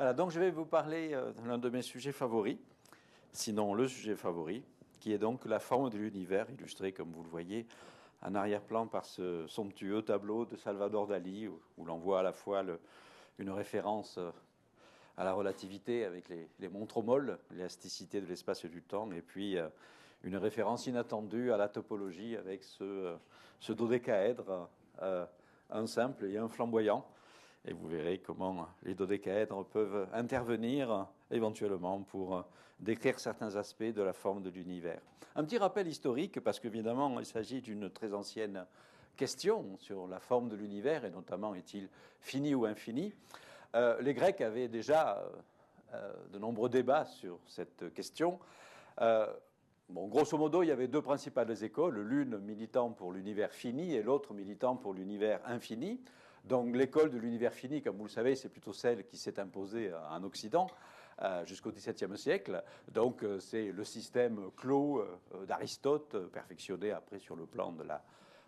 Voilà, donc je vais vous parler de l'un de mes sujets favoris, sinon le sujet favori, qui est donc la forme de l'univers, illustré, comme vous le voyez, en arrière-plan par ce somptueux tableau de Salvador Dali, où l'on voit à la fois une référence à la relativité avec les montres molles, l'élasticité de l'espace et du temps, et puis une référence inattendue à la topologie avec ce dodécaèdre, un simple et un flamboyant. Et vous verrez comment les dodécaèdres peuvent intervenir éventuellement pour décrire certains aspects de la forme de l'univers. Un petit rappel historique, parce qu'évidemment, il s'agit d'une très ancienne question sur la forme de l'univers, et notamment est-il fini ou infini. Les Grecs avaient déjà de nombreux débats sur cette question. Bon, grosso modo, il y avait deux principales écoles, l'une militant pour l'univers fini et l'autre militant pour l'univers infini. Donc l'école de l'univers fini, comme vous le savez, c'est plutôt celle qui s'est imposée en Occident jusqu'au XVIIe siècle. Donc c'est le système clos d'Aristote, perfectionné après sur le plan de la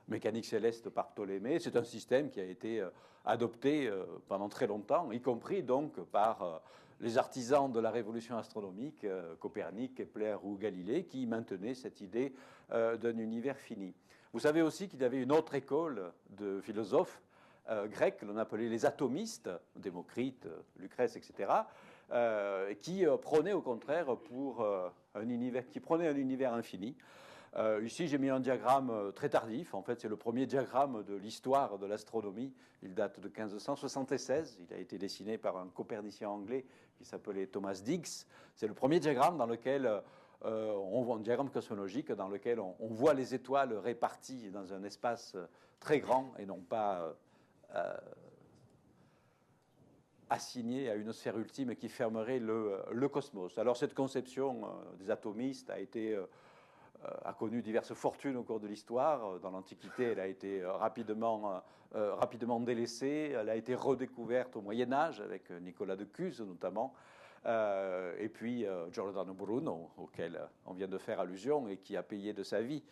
mécanique céleste par Ptolémée. C'est un système qui a été adopté pendant très longtemps, y compris donc par les artisans de la révolution astronomique, Copernic, Kepler ou Galilée, qui maintenaient cette idée d'un univers fini. Vous savez aussi qu'il y avait une autre école de philosophes grecs, l'on appelait les atomistes, Démocrite, Lucrèce, etc., qui prônaient au contraire pour un univers infini. Ici, j'ai mis un diagramme très tardif. En fait, c'est le premier diagramme de l'histoire de l'astronomie. Il date de 1576. Il a été dessiné par un copernicien anglais qui s'appelait Thomas Digges. C'est le premier diagramme dans lequel on voit un diagramme cosmologique dans lequel on voit les étoiles réparties dans un espace très grand et non pas assigné à une sphère ultime qui fermerait le cosmos. Alors cette conception des atomistes a connu diverses fortunes au cours de l'histoire. Dans l'Antiquité, elle a été rapidement délaissée. Elle a été redécouverte au Moyen-Âge avec Nicolas de Cuse notamment. Et puis Giordano Bruno, auquel on vient de faire allusion et qui a payé de sa vie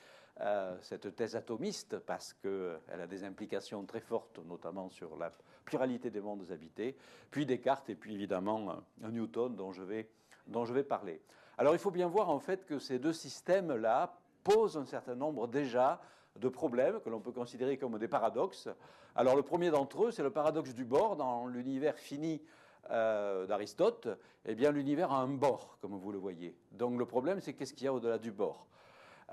cette thèse atomiste parce qu'elle a des implications très fortes, notamment sur la pluralité des mondes habités. Puis Descartes et puis évidemment Newton dont je vais parler. Alors il faut bien voir en fait que ces deux systèmes-là posent un certain nombre déjà de problèmes que l'on peut considérer comme des paradoxes. Alors le premier d'entre eux, c'est le paradoxe du bord. Dans l'univers fini d'Aristote, eh bien l'univers a un bord, comme vous le voyez. Donc le problème, c'est qu'est-ce qu'il y a au-delà du bord.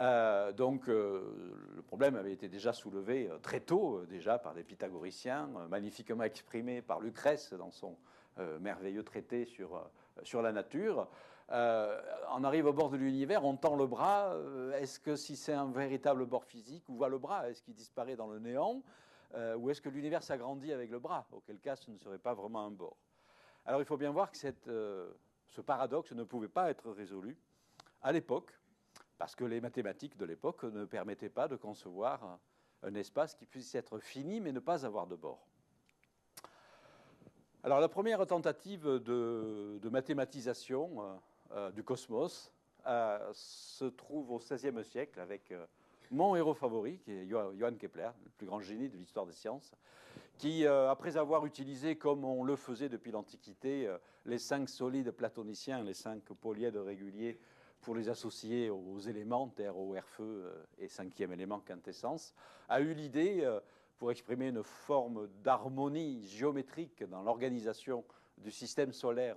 Le problème avait été déjà soulevé très tôt, déjà par les pythagoriciens, magnifiquement exprimé par Lucrèce dans son merveilleux traité sur la nature. On arrive au bord de l'univers, on tend le bras. Est-ce que si c'est un véritable bord physique, où va le bras? Est-ce qu'il disparaît dans le néant? Ou est-ce que l'univers s'agrandit avec le bras? Auquel cas, ce ne serait pas vraiment un bord. Alors il faut bien voir que ce paradoxe ne pouvait pas être résolu à l'époque, parce que les mathématiques de l'époque ne permettaient pas de concevoir un espace qui puisse être fini mais ne pas avoir de bord. Alors la première tentative de mathématisation du cosmos se trouve au XVIe siècle avec mon héros favori, qui est Johann Kepler, le plus grand génie de l'histoire des sciences, qui, après avoir utilisé, comme on le faisait depuis l'Antiquité, les 5 solides platoniciens, les 5 polyèdres réguliers, pour les associer aux éléments, terre, eau, air, feu, et cinquième élément, quintessence, a eu l'idée, pour exprimer une forme d'harmonie géométrique dans l'organisation du système solaire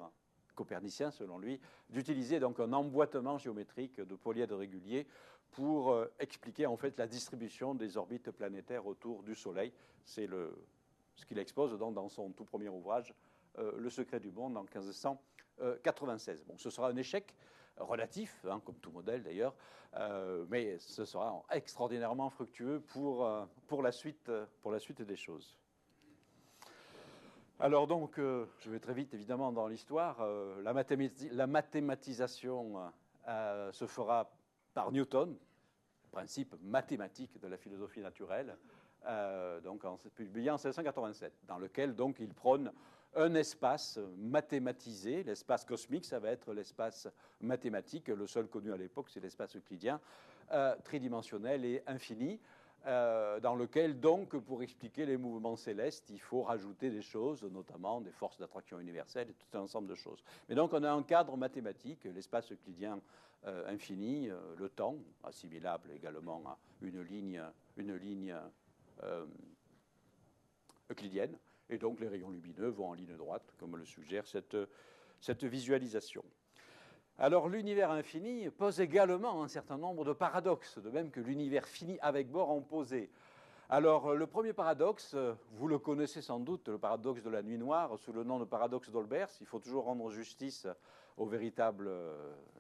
copernicien, selon lui, d'utiliser donc un emboîtement géométrique de polyèdres réguliers pour expliquer en fait la distribution des orbites planétaires autour du Soleil. C'est ce qu'il expose dans son tout premier ouvrage, Le secret du monde, en 1596. Bon, ce sera un échec relatif, hein, comme tout modèle d'ailleurs, mais ce sera extraordinairement fructueux pour la suite des choses. Alors donc, je vais très vite évidemment dans l'histoire. La mathématisation se fera par Newton, principe mathématique de la philosophie naturelle, donc publié en 1787, dans lequel donc il prône un espace mathématisé. L'espace cosmique, ça va être l'espace mathématique. Le seul connu à l'époque, c'est l'espace euclidien, tridimensionnel et infini. dans lequel, donc, pour expliquer les mouvements célestes, il faut rajouter des choses, notamment des forces d'attraction universelles et tout un ensemble de choses. Mais donc, on a un cadre mathématique, l'espace euclidien infini, le temps, assimilable également à une ligne euclidienne, et donc les rayons lumineux vont en ligne droite, comme le suggère cette visualisation. Alors l'univers infini pose également un certain nombre de paradoxes, de même que l'univers fini avec bord en posait. Alors le premier paradoxe, vous le connaissez sans doute, le paradoxe de la nuit noire, sous le nom de paradoxe d'Olbers. Il faut toujours rendre justice aux véritables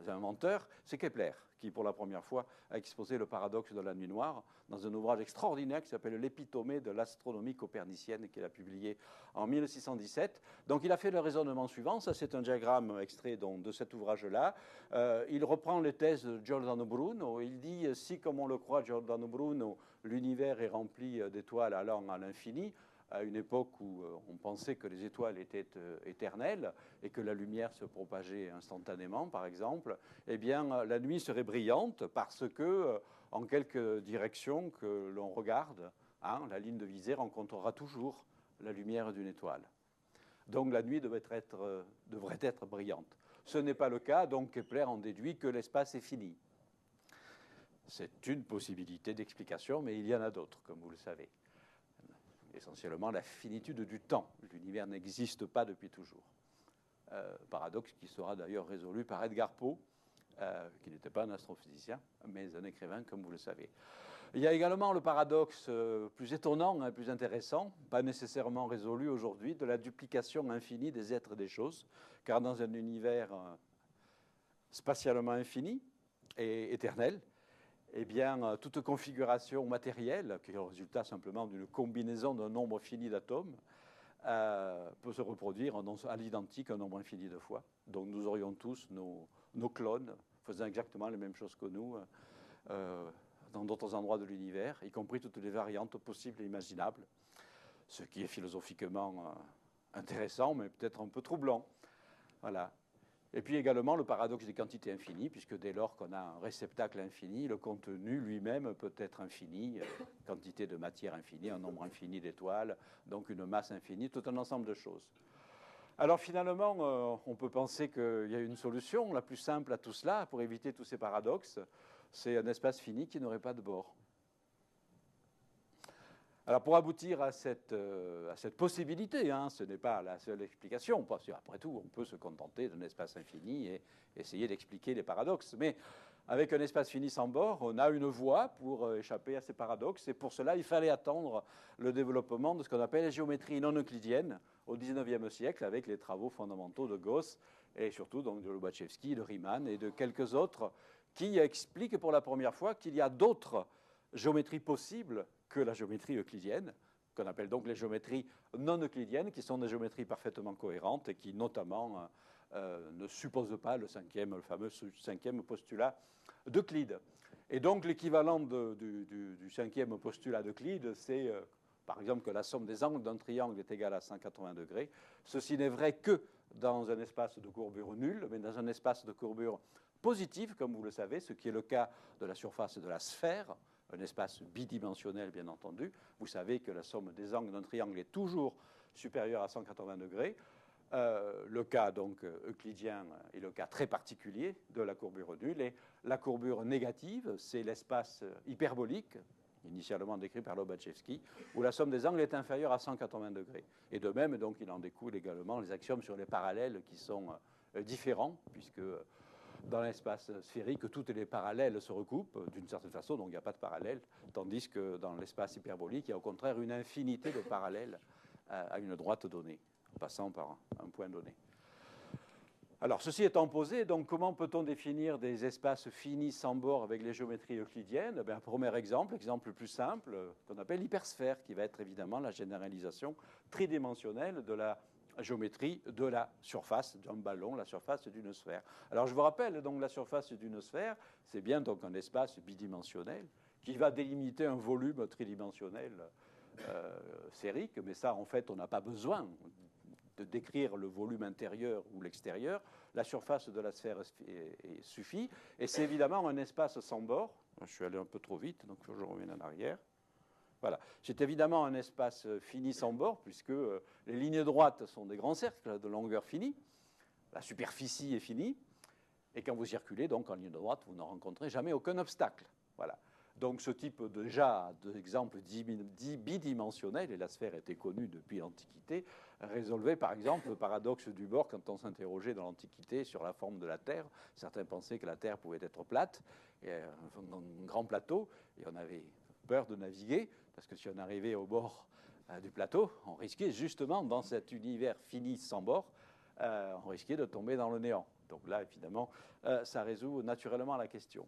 inventeurs. C'est Kepler qui, pour la première fois, a exposé le paradoxe de la nuit noire dans un ouvrage extraordinaire qui s'appelle L'Épitomée de l'astronomie copernicienne, qu'il a publié en 1617. Donc il a fait le raisonnement suivant. Ça, c'est un diagramme extrait de cet ouvrage-là. Il reprend les thèses de Giordano Bruno. Il dit, si, comme on le croit, Giordano Bruno, l'univers est rempli d'étoiles allant à l'infini, à une époque où on pensait que les étoiles étaient éternelles et que la lumière se propageait instantanément, par exemple, eh bien, la nuit serait brillante parce que, en quelque direction que l'on regarde, hein, la ligne de visée rencontrera toujours la lumière d'une étoile. Donc la nuit devrait être brillante. Ce n'est pas le cas, donc Kepler en déduit que l'espace est fini. C'est une possibilité d'explication, mais il y en a d'autres, comme vous le savez. Essentiellement la finitude du temps. L'univers n'existe pas depuis toujours. Paradoxe qui sera d'ailleurs résolu par Edgar Poe, qui n'était pas un astrophysicien, mais un écrivain, comme vous le savez. Il y a également le paradoxe plus étonnant, plus intéressant, pas nécessairement résolu aujourd'hui, de la duplication infinie des êtres et des choses, car dans un univers spatialement infini et éternel, eh bien, toute configuration matérielle, qui est le résultat simplement d'une combinaison d'un nombre fini d'atomes, peut se reproduire à l'identique un nombre infini de fois. Donc nous aurions tous nos clones faisant exactement les mêmes choses que nous dans d'autres endroits de l'univers, y compris toutes les variantes possibles et imaginables, ce qui est philosophiquement intéressant, mais peut-être un peu troublant. Voilà. Et puis également le paradoxe des quantités infinies, puisque dès lors qu'on a un réceptacle infini, le contenu lui-même peut être infini, quantité de matière infinie, un nombre infini d'étoiles, donc une masse infinie, tout un ensemble de choses. Alors finalement, on peut penser qu'il y a une solution, la plus simple à tout cela, pour éviter tous ces paradoxes, c'est un espace fini qui n'aurait pas de bord. Alors pour aboutir à cette possibilité, hein, ce n'est pas la seule explication, parce qu'après tout, on peut se contenter d'un espace infini et essayer d'expliquer les paradoxes. Mais avec un espace fini sans bord, on a une voie pour échapper à ces paradoxes. Et pour cela, il fallait attendre le développement de ce qu'on appelle la géométrie non euclidienne au XIXe siècle, avec les travaux fondamentaux de Gauss et surtout donc, de Lobachevsky, de Riemann et de quelques autres, qui expliquent pour la première fois qu'il y a d'autres géométries possibles que la géométrie euclidienne, qu'on appelle donc les géométries non euclidiennes, qui sont des géométries parfaitement cohérentes et qui notamment ne supposent pas le fameux cinquième postulat d'Euclide. Et donc l'équivalent du cinquième postulat d'Euclide, c'est par exemple que la somme des angles d'un triangle est égale à 180 degrés. Ceci n'est vrai que dans un espace de courbure nulle, mais dans un espace de courbure positive, comme vous le savez, ce qui est le cas de la surface de la sphère, un espace bidimensionnel, bien entendu. Vous savez que la somme des angles d'un triangle est toujours supérieure à 180 degrés. Le cas donc euclidien est le cas très particulier de la courbure nulle. Et la courbure négative, c'est l'espace hyperbolique, initialement décrit par Lobachevsky, où la somme des angles est inférieure à 180 degrés. Et de même, donc, il en découle également les axiomes sur les parallèles qui sont différents, puisque dans l'espace sphérique, toutes les parallèles se recoupent d'une certaine façon, donc il n'y a pas de parallèle, tandis que dans l'espace hyperbolique, il y a au contraire une infinité de parallèles à une droite donnée, en passant par un point donné. Alors, ceci étant posé, donc comment peut-on définir des espaces finis sans bord avec les géométries euclidiennes? Un premier exemple, l'exemple le plus simple, qu'on appelle l'hypersphère, qui va être évidemment la généralisation tridimensionnelle de la géométrie de la surface d'un ballon, la surface d'une sphère. Alors je vous rappelle, donc la surface d'une sphère, c'est bien donc un espace bidimensionnel qui va délimiter un volume tridimensionnel sphérique, mais ça en fait on n'a pas besoin de décrire le volume intérieur ou l'extérieur. La surface de la sphère suffit, et c'est évidemment un espace sans bord. Je suis allé un peu trop vite, donc je reviens en arrière. Voilà. C'est évidemment un espace fini sans bord, puisque les lignes droites sont des grands cercles de longueur finie, la superficie est finie, et quand vous circulez donc en ligne droite, vous ne rencontrez jamais aucun obstacle. Voilà. Donc ce type d'exemple bidimensionnel, et la sphère était connue depuis l'Antiquité, résolvait par exemple le paradoxe du bord quand on s'interrogeait dans l'Antiquité sur la forme de la Terre. Certains pensaient que la Terre pouvait être plate, et un grand plateau, et on avait peur de naviguer, parce que si on arrivait au bord du plateau, on risquait justement, dans cet univers fini sans bord, on risquait de tomber dans le néant. Donc là, évidemment, ça résout naturellement la question.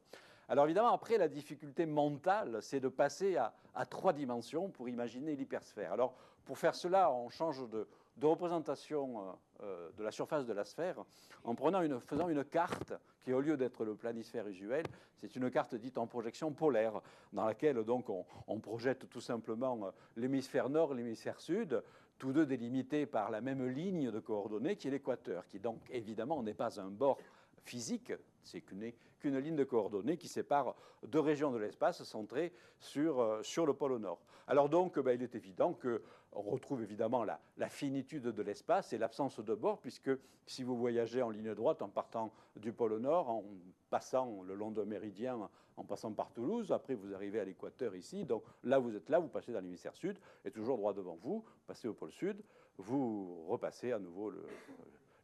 Alors évidemment, après, la difficulté mentale, c'est de passer à 3 dimensions pour imaginer l'hypersphère. Alors, pour faire cela, on change de représentation de la surface de la sphère en faisant une carte qui, au lieu d'être le planisphère usuel, c'est une carte dite en projection polaire, dans laquelle donc on projette tout simplement l'hémisphère nord et l'hémisphère sud, tous deux délimités par la même ligne de coordonnées qui est l'équateur, qui donc évidemment n'est pas un bord physique, c'est qu'une ligne de coordonnées qui sépare deux régions de l'espace centrées sur le pôle nord. Alors donc, il est évident qu'on retrouve évidemment la finitude de l'espace et l'absence de bord, puisque si vous voyagez en ligne droite en partant du pôle nord, en passant le long d'un méridien, en passant par Toulouse, après vous arrivez à l'équateur ici, donc là vous êtes là, vous passez dans l'hémisphère sud, et toujours droit devant vous, passez au pôle sud, vous repassez à nouveau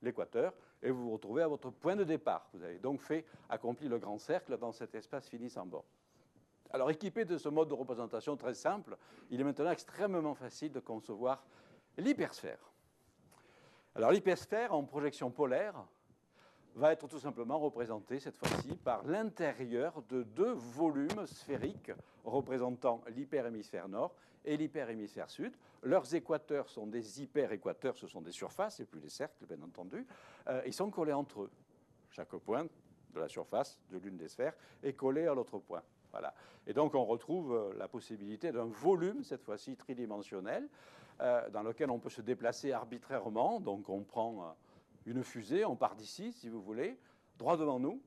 l'équateur, et vous vous retrouvez à votre point de départ. Vous avez donc accompli le grand cercle dans cet espace fini sans bord. Alors, équipé de ce mode de représentation très simple, il est maintenant extrêmement facile de concevoir l'hypersphère. Alors, l'hypersphère, en projection polaire, va être tout simplement représentée, cette fois-ci, par l'intérieur de deux volumes sphériques représentant l'hyperhémisphère nord et l'hyperhémisphère sud. Leurs équateurs sont des hyperéquateurs, ce sont des surfaces et plus des cercles, bien entendu. Ils sont collés entre eux. Chaque point de la surface de l'une des sphères est collé à l'autre point. Voilà. Et donc on retrouve la possibilité d'un volume, cette fois-ci tridimensionnel, dans lequel on peut se déplacer arbitrairement. Donc on prend une fusée, on part d'ici, si vous voulez, droit devant nous.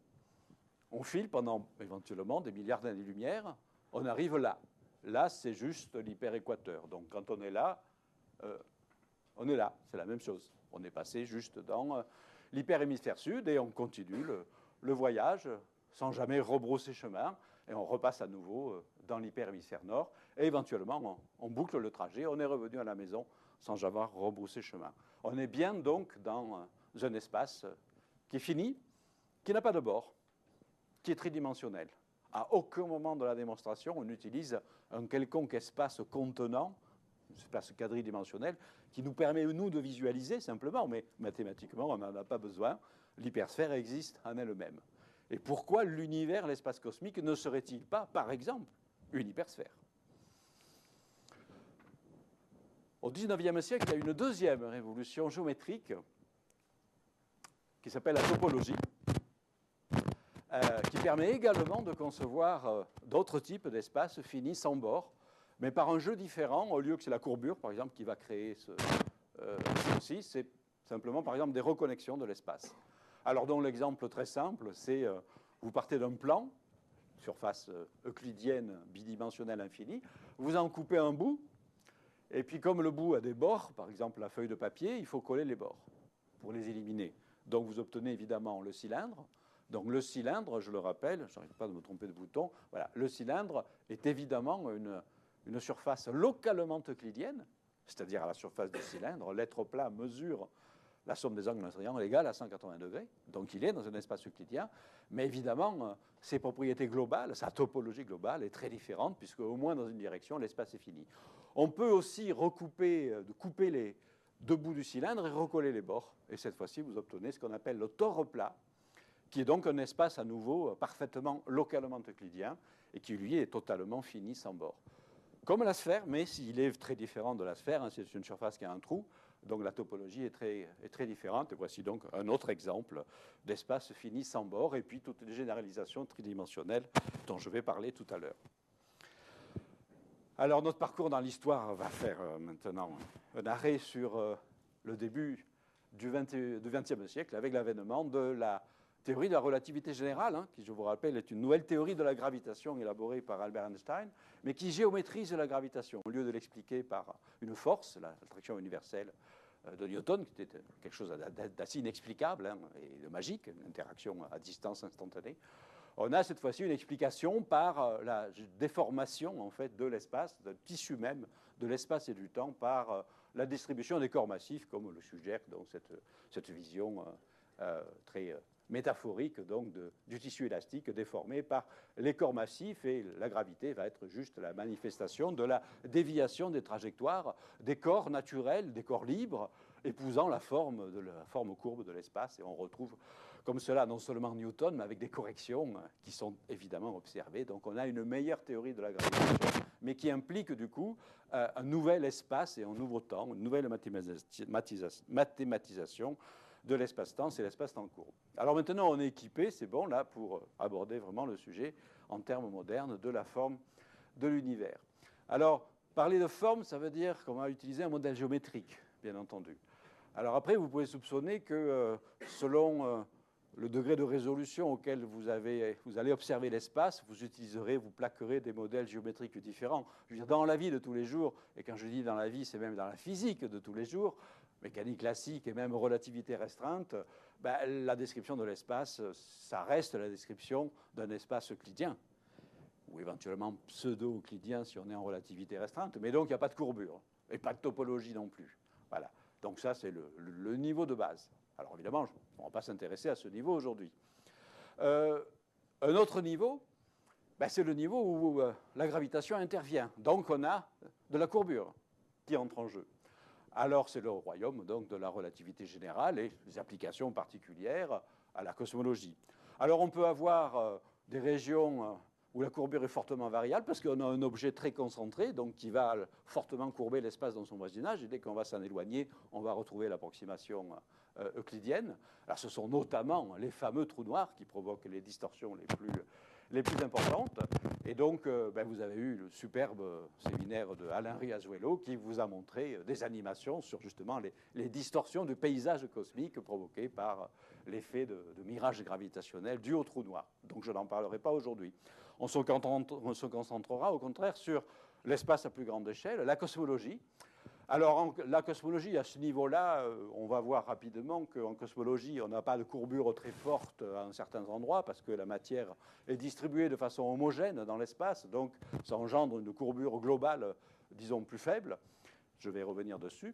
On file pendant éventuellement des milliards d'années-lumière. On arrive là. Là, c'est juste l'hyperéquateur. Donc quand on est là, c'est la même chose. On est passé juste dans l'hyperhémisphère sud et on continue le voyage sans jamais rebrousser chemin. Et on repasse à nouveau dans l'hyperhémisphère nord. Et éventuellement, on boucle le trajet. On est revenu à la maison sans avoir rebroussé chemin. On est bien donc dans un espace qui est fini, qui n'a pas de bord, qui est tridimensionnel. À aucun moment de la démonstration, on utilise un quelconque espace contenant, un espace quadridimensionnel, qui nous permet, nous, de visualiser simplement, mais mathématiquement, on n'en a pas besoin. L'hypersphère existe en elle-même. Et pourquoi l'univers, l'espace cosmique, ne serait-il pas, par exemple, une hypersphère? Au XIXe siècle, il y a une deuxième révolution géométrique qui s'appelle la topologie, qui permet également de concevoir d'autres types d'espaces finis sans bord, mais par un jeu différent. Au lieu que c'est la courbure, par exemple, qui va créer ceci, c'est simplement, par exemple, des reconnexions de l'espace. Alors, donc, l'exemple très simple, c'est vous partez d'un plan, surface euclidienne bidimensionnelle infinie, vous en coupez un bout, et puis comme le bout a des bords, par exemple la feuille de papier, il faut coller les bords pour les éliminer. Donc, vous obtenez évidemment le cylindre. Donc, le cylindre, je le rappelle, je n'arrête pas de me tromper de bouton, voilà, le cylindre est évidemment une surface localement euclidienne, c'est-à-dire à la surface du cylindre, l'être plat mesure la somme des angles d'un triangle égale à 180 degrés. Donc, il est dans un espace euclidien. Mais évidemment, ses propriétés globales, sa topologie globale est très différente, puisque au moins dans une direction, l'espace est fini. On peut aussi couper les deux bouts du cylindre et recoller les bords. Et cette fois-ci, vous obtenez ce qu'on appelle le tore plat, qui est donc un espace à nouveau parfaitement localement euclidien et qui, lui, est totalement fini sans bord. Comme la sphère, mais s'il est très différent de la sphère, hein, c'est une surface qui a un trou, donc la topologie est très différente. Et voici donc un autre exemple d'espace fini sans bord, et puis toutes les généralisations tridimensionnelles dont je vais parler tout à l'heure. Alors notre parcours dans l'histoire va faire maintenant un arrêt sur le début du XXe siècle, avec l'avènement de la théorie de la relativité générale, hein, qui, je vous rappelle, est une nouvelle théorie de la gravitation élaborée par Albert Einstein, mais qui géométrise la gravitation. Au lieu de l'expliquer par une force, l'attraction universelle de Newton, qui était quelque chose d'assez inexplicable, hein, et de magique, une interaction à distance instantanée, on a cette fois-ci une explication par la déformation en fait, de l'espace, du tissu même de l'espace et du temps, par la distribution des corps massifs, comme le suggère donc, cette vision très métaphorique donc, du tissu élastique déformé par les corps massifs, et la gravité va être juste la manifestation de la déviation des trajectoires des corps naturels, des corps libres, épousant la forme courbe de l'espace. Et on retrouve comme cela non seulement Newton, mais avec des corrections qui sont évidemment observées. Donc on a une meilleure théorie de la gravitation, mais qui implique du coup un nouvel espace et un nouveau temps, une nouvelle mathématisation de l'espace-temps, c'est l'espace-temps courbe. Alors maintenant, on est équipé, c'est bon, là, pour aborder vraiment le sujet en termes modernes de la forme de l'univers. Alors, parler de forme, ça veut dire qu'on va utiliser un modèle géométrique, bien entendu. Alors après, vous pouvez soupçonner que selon le degré de résolution auquel vous allez observer l'espace, vous plaquerez des modèles géométriques différents. Je veux dire, dans la vie de tous les jours, et quand je dis dans la vie, c'est même dans la physique de tous les jours, mécanique classique et même relativité restreinte, ben, la description de l'espace, ça reste la description d'un espace euclidien, ou éventuellement pseudo-euclidien si on est en relativité restreinte, mais donc il n'y a pas de courbure, et pas de topologie non plus. Voilà. Donc ça, c'est le niveau de base. Alors évidemment, on ne va pas s'intéresser à ce niveau aujourd'hui. Un autre niveau, ben, c'est le niveau où la gravitation intervient. Donc on a de la courbure qui entre en jeu. Alors c'est le royaume donc, de la relativité générale et des applications particulières à la cosmologie. Alors on peut avoir des régions où la courbure est fortement variable parce qu'on a un objet très concentré donc qui va fortement courber l'espace dans son voisinage, et dès qu'on va s'en éloigner, on va retrouver l'approximation euclidienne. Alors ce sont notamment les fameux trous noirs qui provoquent les distorsions les plus importantes. Et donc, ben, vous avez eu le superbe séminaire de Alain Riazuelo qui vous a montré des animations sur justement les distorsions du paysage cosmique provoquées par l'effet de mirage gravitationnel dû au trou noir. Donc, je n'en parlerai pas aujourd'hui. On se concentrera au contraire sur l'espace à plus grande échelle, la cosmologie. Alors, la cosmologie, à ce niveau-là, on va voir rapidement qu'en cosmologie, on n'a pas de courbure très forte à un certain endroit parce que la matière est distribuée de façon homogène dans l'espace, donc ça engendre une courbure globale, disons, plus faible. Je vais revenir dessus.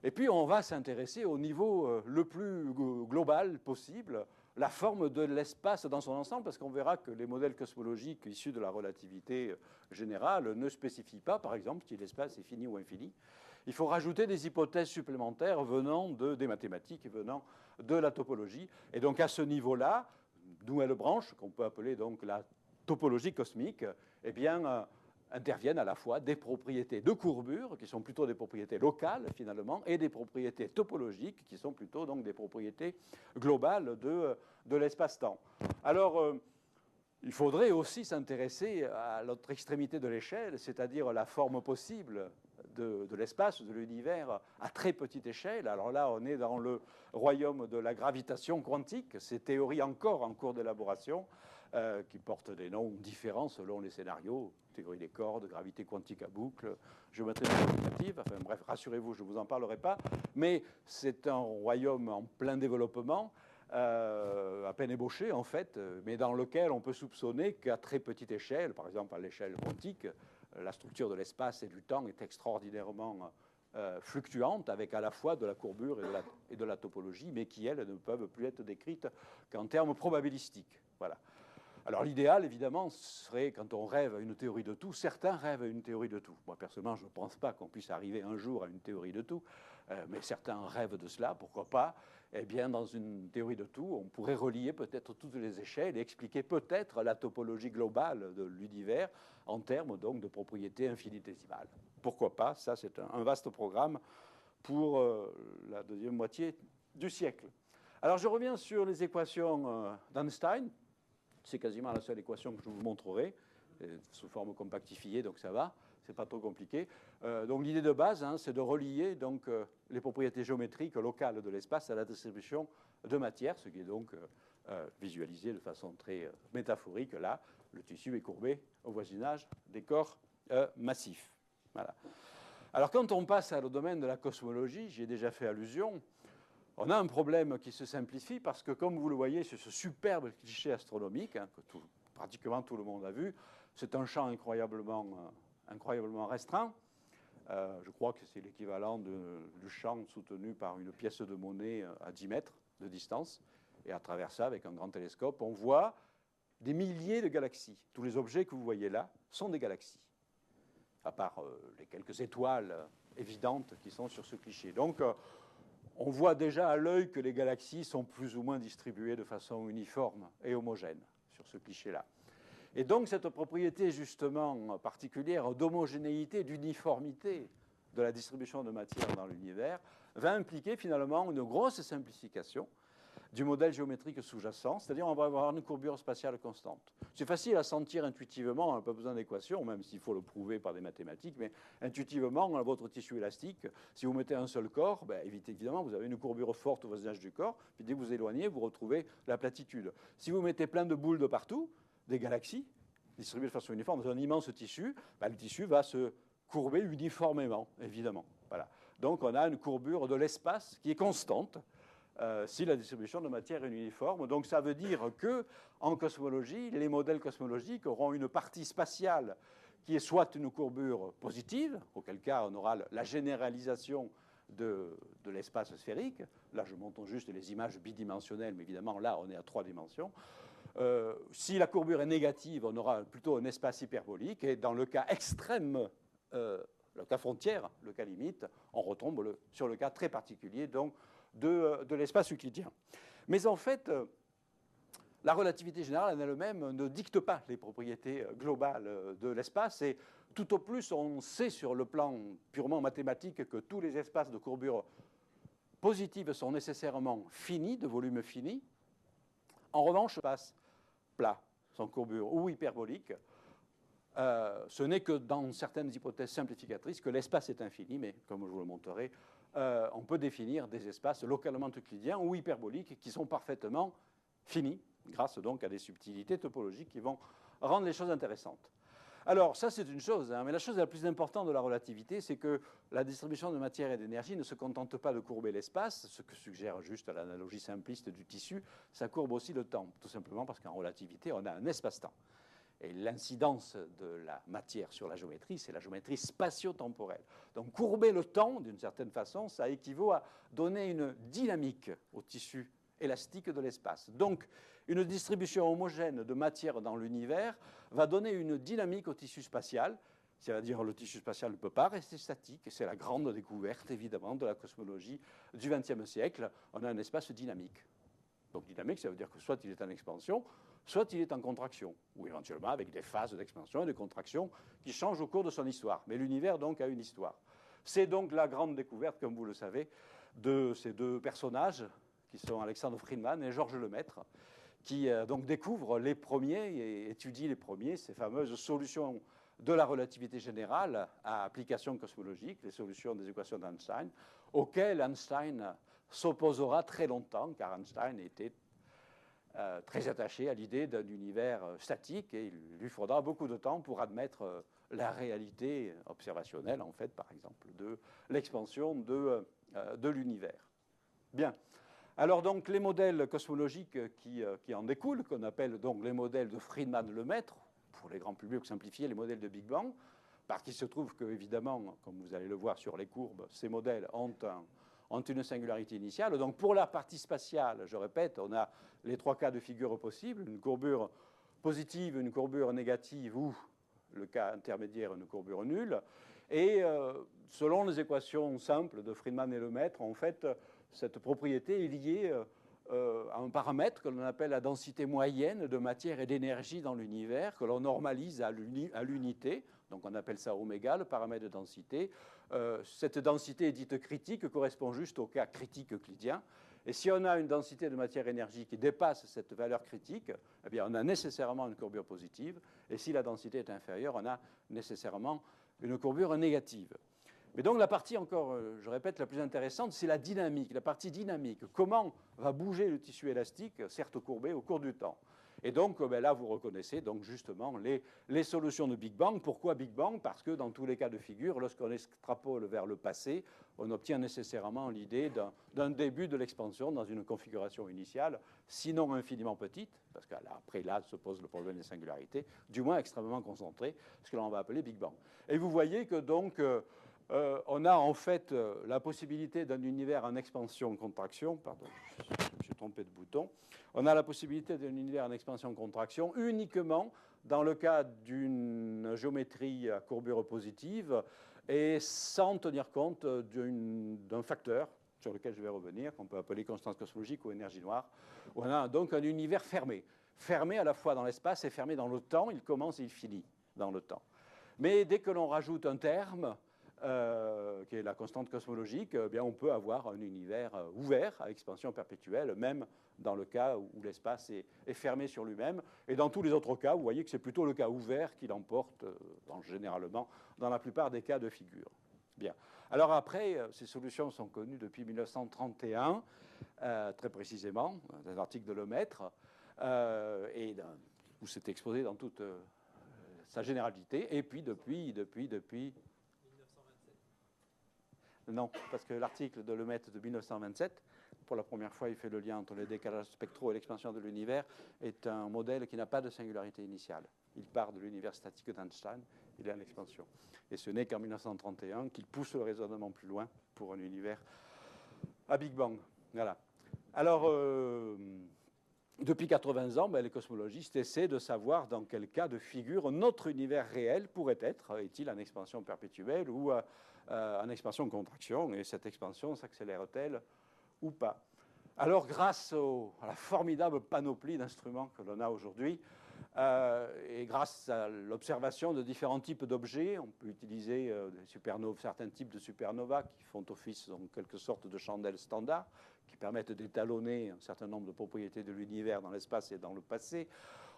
Et puis, on va s'intéresser au niveau le plus global possible, la forme de l'espace dans son ensemble, parce qu'on verra que les modèles cosmologiques issus de la relativité générale ne spécifient pas, par exemple, si l'espace est fini ou infini. Il faut rajouter des hypothèses supplémentaires venant des mathématiques et venant de la topologie. Et donc, à ce niveau-là, nouvelle branche qu'on peut appeler donc la topologie cosmique, eh bien, interviennent à la fois des propriétés de courbure, qui sont plutôt des propriétés locales, finalement, et des propriétés topologiques, qui sont plutôt donc des propriétés globales de l'espace-temps. Alors, il faudrait aussi s'intéresser à l'autre extrémité de l'échelle, c'est-à-dire la forme possible de l'espace, de l'univers, à très petite échelle. Alors là, on est dans le royaume de la gravitation quantique, ces théories encore en cours d'élaboration, qui portent des noms différents selon les scénarios, théorie des cordes, gravité quantique à boucle, géométrie approximative, enfin bref, rassurez-vous, je ne vous en parlerai pas, mais c'est un royaume en plein développement, à peine ébauché en fait, mais dans lequel on peut soupçonner qu'à très petite échelle, par exemple à l'échelle quantique, la structure de l'espace et du temps est extraordinairement fluctuante, avec à la fois de la courbure et de la topologie, mais qui, elles, ne peuvent plus être décrites qu'en termes probabilistiques. Voilà. Alors l'idéal, évidemment, serait, quand on rêve à une théorie de tout, certains rêvent à une théorie de tout. Moi, personnellement, je ne pense pas qu'on puisse arriver un jour à une théorie de tout, mais certains rêvent de cela, pourquoi pas. Eh bien, dans une théorie de tout, on pourrait relier peut-être toutes les échelles et expliquer peut-être la topologie globale de l'univers en termes donc de propriétés infinitésimales. Pourquoi pas? Ça, c'est un vaste programme pour la deuxième moitié du siècle. Alors, je reviens sur les équations d'Einstein. C'est quasiment la seule équation que je vous montrerai, sous forme compactifiée, donc ça va, c'est pas trop compliqué. Donc l'idée de base, hein, c'est de relier donc, les propriétés géométriques locales de l'espace à la distribution de matière, ce qui est donc visualisé de façon très métaphorique. Là, le tissu est courbé au voisinage des corps massifs. Voilà. Alors, quand on passe au domaine de la cosmologie, j'y ai déjà fait allusion, on a un problème qui se simplifie parce que, comme vous le voyez, c'est ce superbe cliché astronomique que pratiquement tout le monde a vu. C'est un champ incroyablement restreint. Je crois que c'est l'équivalent du champ soutenu par une pièce de monnaie à 10 mètres de distance. Et à travers ça, avec un grand télescope, on voit des milliers de galaxies. Tous les objets que vous voyez là sont des galaxies, à part les quelques étoiles évidentes qui sont sur ce cliché. Donc, on voit déjà à l'œil que les galaxies sont plus ou moins distribuées de façon uniforme et homogène sur ce cliché-là. Et donc, cette propriété justement particulière d'homogénéité, d'uniformité de la distribution de matière dans l'univers va impliquer finalement une grosse simplification du modèle géométrique sous-jacent, c'est-à-dire on va avoir une courbure spatiale constante. C'est facile à sentir intuitivement, on n'a pas besoin d'équation, même s'il faut le prouver par des mathématiques, mais intuitivement, dans votre tissu élastique, si vous mettez un seul corps, évidemment, vous avez une courbure forte au voisinage du corps, puis dès que vous éloignez, vous retrouvez la platitude. Si vous mettez plein de boules de partout, des galaxies, distribuées de façon uniforme dans un immense tissu, le tissu va se courber uniformément, évidemment. Voilà. Donc on a une courbure de l'espace qui est constante, si la distribution de matière est uniforme. Donc ça veut dire qu'en cosmologie, les modèles cosmologiques auront une partie spatiale qui est soit une courbure positive, auquel cas on aura la généralisation de l'espace sphérique. Là, je montre juste les images bidimensionnelles, mais évidemment, là, on est à 3 dimensions. Si la courbure est négative, on aura plutôt un espace hyperbolique. Et dans le cas extrême, le cas frontière, le cas limite, on retombe sur le cas très particulier donc, de l'espace euclidien. Mais en fait, la relativité générale en elle-même ne dicte pas les propriétés globales de l'espace. Et tout au plus, on sait sur le plan purement mathématique que tous les espaces de courbure positive sont nécessairement finis, de volume fini. En revanche, l'espace plat, sans courbure ou hyperbolique, ce n'est que dans certaines hypothèses simplificatrices que l'espace est infini, mais comme je vous le montrerai, on peut définir des espaces localement euclidiens ou hyperboliques qui sont parfaitement finis, grâce donc à des subtilités topologiques qui vont rendre les choses intéressantes. Alors, ça c'est une chose, mais la chose la plus importante de la relativité, c'est que la distribution de matière et d'énergie ne se contente pas de courber l'espace, ce que suggère juste l'analogie simpliste du tissu, ça courbe aussi le temps, tout simplement parce qu'en relativité, on a un espace-temps. Et l'incidence de la matière sur la géométrie, c'est la géométrie spatio-temporelle. Donc courber le temps, d'une certaine façon, ça équivaut à donner une dynamique au tissu élastique de l'espace. Donc une distribution homogène de matière dans l'univers va donner une dynamique au tissu spatial, c'est-à-dire que le tissu spatial ne peut pas rester statique, et c'est la grande découverte, évidemment, de la cosmologie du XXe siècle. On a un espace dynamique. Donc dynamique, ça veut dire que soit il est en expansion, soit il est en contraction, ou éventuellement avec des phases d'expansion et de contraction qui changent au cours de son histoire. Mais l'univers, donc, a une histoire. C'est donc la grande découverte, comme vous le savez, de ces deux personnages, qui sont Alexandre Friedmann et Georges Lemaître, qui donc découvrent les premiers et étudient les premiers, ces fameuses solutions de la relativité générale à application cosmologique, les solutions des équations d'Einstein, auxquelles Einstein s'opposera très longtemps, car Einstein était très attaché à l'idée d'un univers statique et il lui faudra beaucoup de temps pour admettre la réalité observationnelle, en fait, par exemple, de l'expansion de l'univers. Bien. Alors donc les modèles cosmologiques qui en découlent, qu'on appelle donc les modèles de Friedmann-Lemaître, pour les grands publics simplifiés, les modèles de Big Bang, parce qu'il se trouve que, évidemment, comme vous allez le voir sur les courbes, ces modèles ont une singularité initiale. Donc pour la partie spatiale, je répète, on a les 3 cas de figure possibles, une courbure positive, une courbure négative ou, le cas intermédiaire, une courbure nulle. Et selon les équations simples de Friedmann et Lemaître, en fait, cette propriété est liée à un paramètre que l'on appelle la densité moyenne de matière et d'énergie dans l'univers, que l'on normalise à l'unité. Donc on appelle ça oméga, le paramètre de densité. Cette densité est dite critique, correspond juste au cas critique euclidien. Et si on a une densité de matière-énergie qui dépasse cette valeur critique, eh bien on a nécessairement une courbure positive. Et si la densité est inférieure, on a nécessairement une courbure négative. Mais donc la partie encore, je répète, la plus intéressante, c'est la dynamique, la partie dynamique. Comment va bouger le tissu élastique, certes courbé, au cours du temps. Et donc là, vous reconnaissez donc justement les solutions de Big Bang. Pourquoi Big Bang? Parce que dans tous les cas de figure, lorsqu'on extrapole vers le passé, on obtient nécessairement l'idée d'un début de l'expansion dans une configuration initiale, sinon infiniment petite, parce qu'après là se pose le problème des singularités, du moins extrêmement concentrée, ce que l'on va appeler Big Bang. Et vous voyez que donc on a en fait la possibilité d'un univers en expansion-contraction, pardon, je me suis trompé de bouton, on a la possibilité d'un univers en expansion-contraction uniquement dans le cas d'une géométrie à courbure positive et sans tenir compte d'un facteur sur lequel je vais revenir, qu'on peut appeler constance cosmologique ou énergie noire. On a donc un univers fermé, fermé à la fois dans l'espace et fermé dans le temps, il commence et il finit dans le temps. Mais dès que l'on rajoute un terme, qui est la constante cosmologique, bien, on peut avoir un univers ouvert à expansion perpétuelle, même dans le cas où l'espace est fermé sur lui-même. Et dans tous les autres cas, vous voyez que c'est plutôt le cas ouvert qui l'emporte, généralement, dans la plupart des cas de figure. Bien. Alors après, ces solutions sont connues depuis 1931, très précisément, dans un article de Lemaître, où c'est exposé dans toute sa généralité. Et puis depuis non, parce que l'article de Lemaître de 1927, pour la première fois, il fait le lien entre les décalages spectraux et l'expansion de l'univers, est un modèle qui n'a pas de singularité initiale. Il part de l'univers statique d'Einstein, il est en expansion. Et ce n'est qu'en 1931 qu'il pousse le raisonnement plus loin pour un univers à Big Bang. Voilà. Alors, depuis 80 ans, les cosmologistes essaient de savoir dans quel cas de figure notre univers réel pourrait être. Est-il en expansion perpétuelle ou en expansion-contraction? Et cette expansion s'accélère-t-elle ou pas? Alors, grâce à la formidable panoplie d'instruments que l'on a aujourd'hui, et grâce à l'observation de différents types d'objets, on peut utiliser certains types de supernovas qui font office en quelque sorte de chandelles standards, qui permettent d'étalonner un certain nombre de propriétés de l'univers dans l'espace et dans le passé.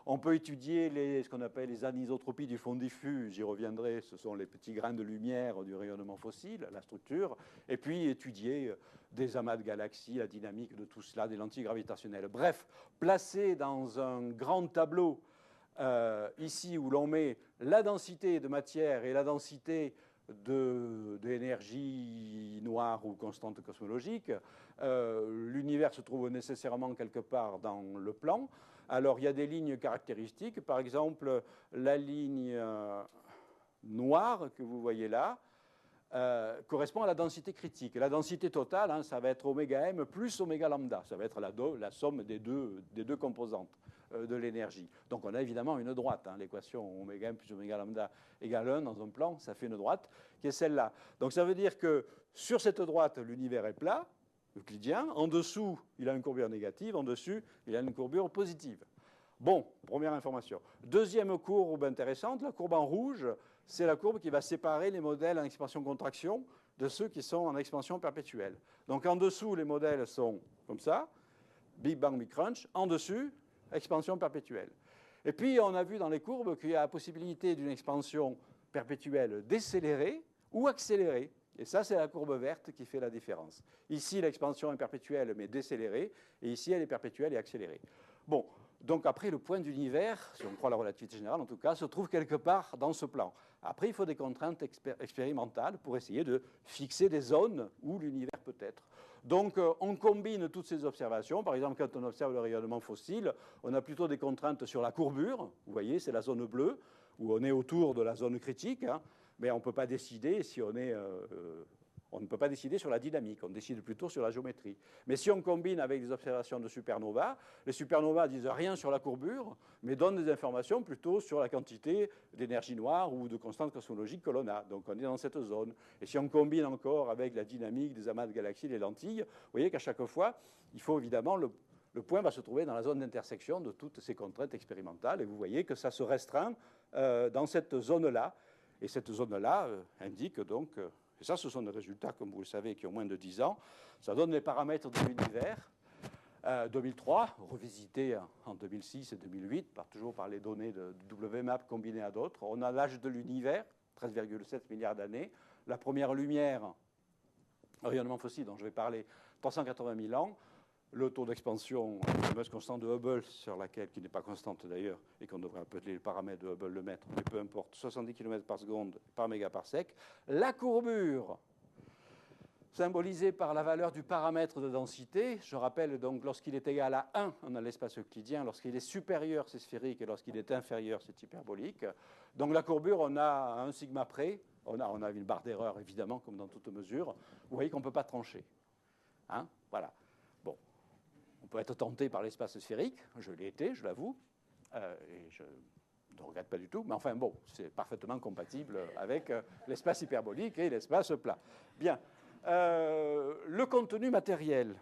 On peut étudier ce qu'on appelle les anisotropies du fond diffus, j'y reviendrai, ce sont les petits grains de lumière du rayonnement fossile, la structure, et puis étudier des amas de galaxies, la dynamique de tout cela, des lentilles gravitationnelles. Bref, placé dans un grand tableau, ici où l'on met la densité de matière et la densité d'énergie noire ou constante cosmologique, l'univers se trouve nécessairement quelque part dans le plan. Alors, il y a des lignes caractéristiques. Par exemple, la ligne noire que vous voyez là correspond à la densité critique. La densité totale, ça va être oméga m plus oméga lambda. Ça va être la somme des deux composantes de l'énergie. Donc, on a évidemment une droite. L'équation oméga m plus oméga lambda égale 1 dans un plan, ça fait une droite qui est celle-là. Donc, ça veut dire que sur cette droite, l'univers est plat, euclidien. En dessous, il a une courbure négative. En dessus, il a une courbure positive. Bon, première information. Deuxième courbe intéressante, la courbe en rouge, c'est la courbe qui va séparer les modèles en expansion-contraction de ceux qui sont en expansion perpétuelle. Donc en dessous, les modèles sont comme ça, Big Bang, Big Crunch. En dessus, expansion perpétuelle. Et puis, on a vu dans les courbes qu'il y a la possibilité d'une expansion perpétuelle décélérée ou accélérée. Et ça, c'est la courbe verte qui fait la différence. Ici, l'expansion est perpétuelle, mais décélérée. Et ici, elle est perpétuelle et accélérée. Bon, donc après, le point d'univers, si on croit la relativité générale en tout cas, se trouve quelque part dans ce plan. Après, il faut des contraintes expérimentales pour essayer de fixer des zones où l'univers peut être. Donc, on combine toutes ces observations. Par exemple, quand on observe le rayonnement fossile, on a plutôt des contraintes sur la courbure. Vous voyez, c'est la zone bleue, où on est autour de la zone critique. Mais on ne peut pas décider si on est... on ne peut pas décider sur la dynamique, on décide plutôt sur la géométrie. Mais si on combine avec des observations de supernovas, les supernovas disent rien sur la courbure, mais donnent des informations plutôt sur la quantité d'énergie noire ou de constante cosmologique que l'on a. Donc on est dans cette zone. Et si on combine encore avec la dynamique des amas de galaxies, des lentilles, vous voyez qu'à chaque fois, il faut évidemment... Le point va se trouver dans la zone d'intersection de toutes ces contraintes expérimentales. Et vous voyez que ça se restreint dans cette zone-là. Et cette zone-là indique donc... Et ça, ce sont des résultats, comme vous le savez, qui ont moins de 10 ans. Ça donne les paramètres de l'univers. 2003, revisité en 2006 et 2008, toujours par les données de WMAP combinées à d'autres. On a l'âge de l'univers, 13,7 milliards d'années. la première lumière, rayonnement fossile dont je vais parler, 380 000 ans, le taux d'expansion, la fameuse constante de Hubble, sur laquelle, qui n'est pas constante d'ailleurs, et qu'on devrait appeler le paramètre de Hubble le mètre, mais peu importe, 70 km par seconde par mégaparsec. La courbure, symbolisée par la valeur du paramètre de densité, je rappelle donc lorsqu'il est égal à 1, on a l'espace euclidien, lorsqu'il est supérieur, c'est sphérique, et lorsqu'il est inférieur, c'est hyperbolique. Donc la courbure, on a à 1 sigma près, on a une barre d'erreur évidemment, comme dans toute mesure. Vous voyez qu'on ne peut pas trancher. Hein, voilà. Bon. On peut être tenté par l'espace sphérique, je l'ai été, je l'avoue, et je ne regrette pas du tout, mais enfin bon, c'est parfaitement compatible avec l'espace hyperbolique et l'espace plat. Bien, le contenu matériel,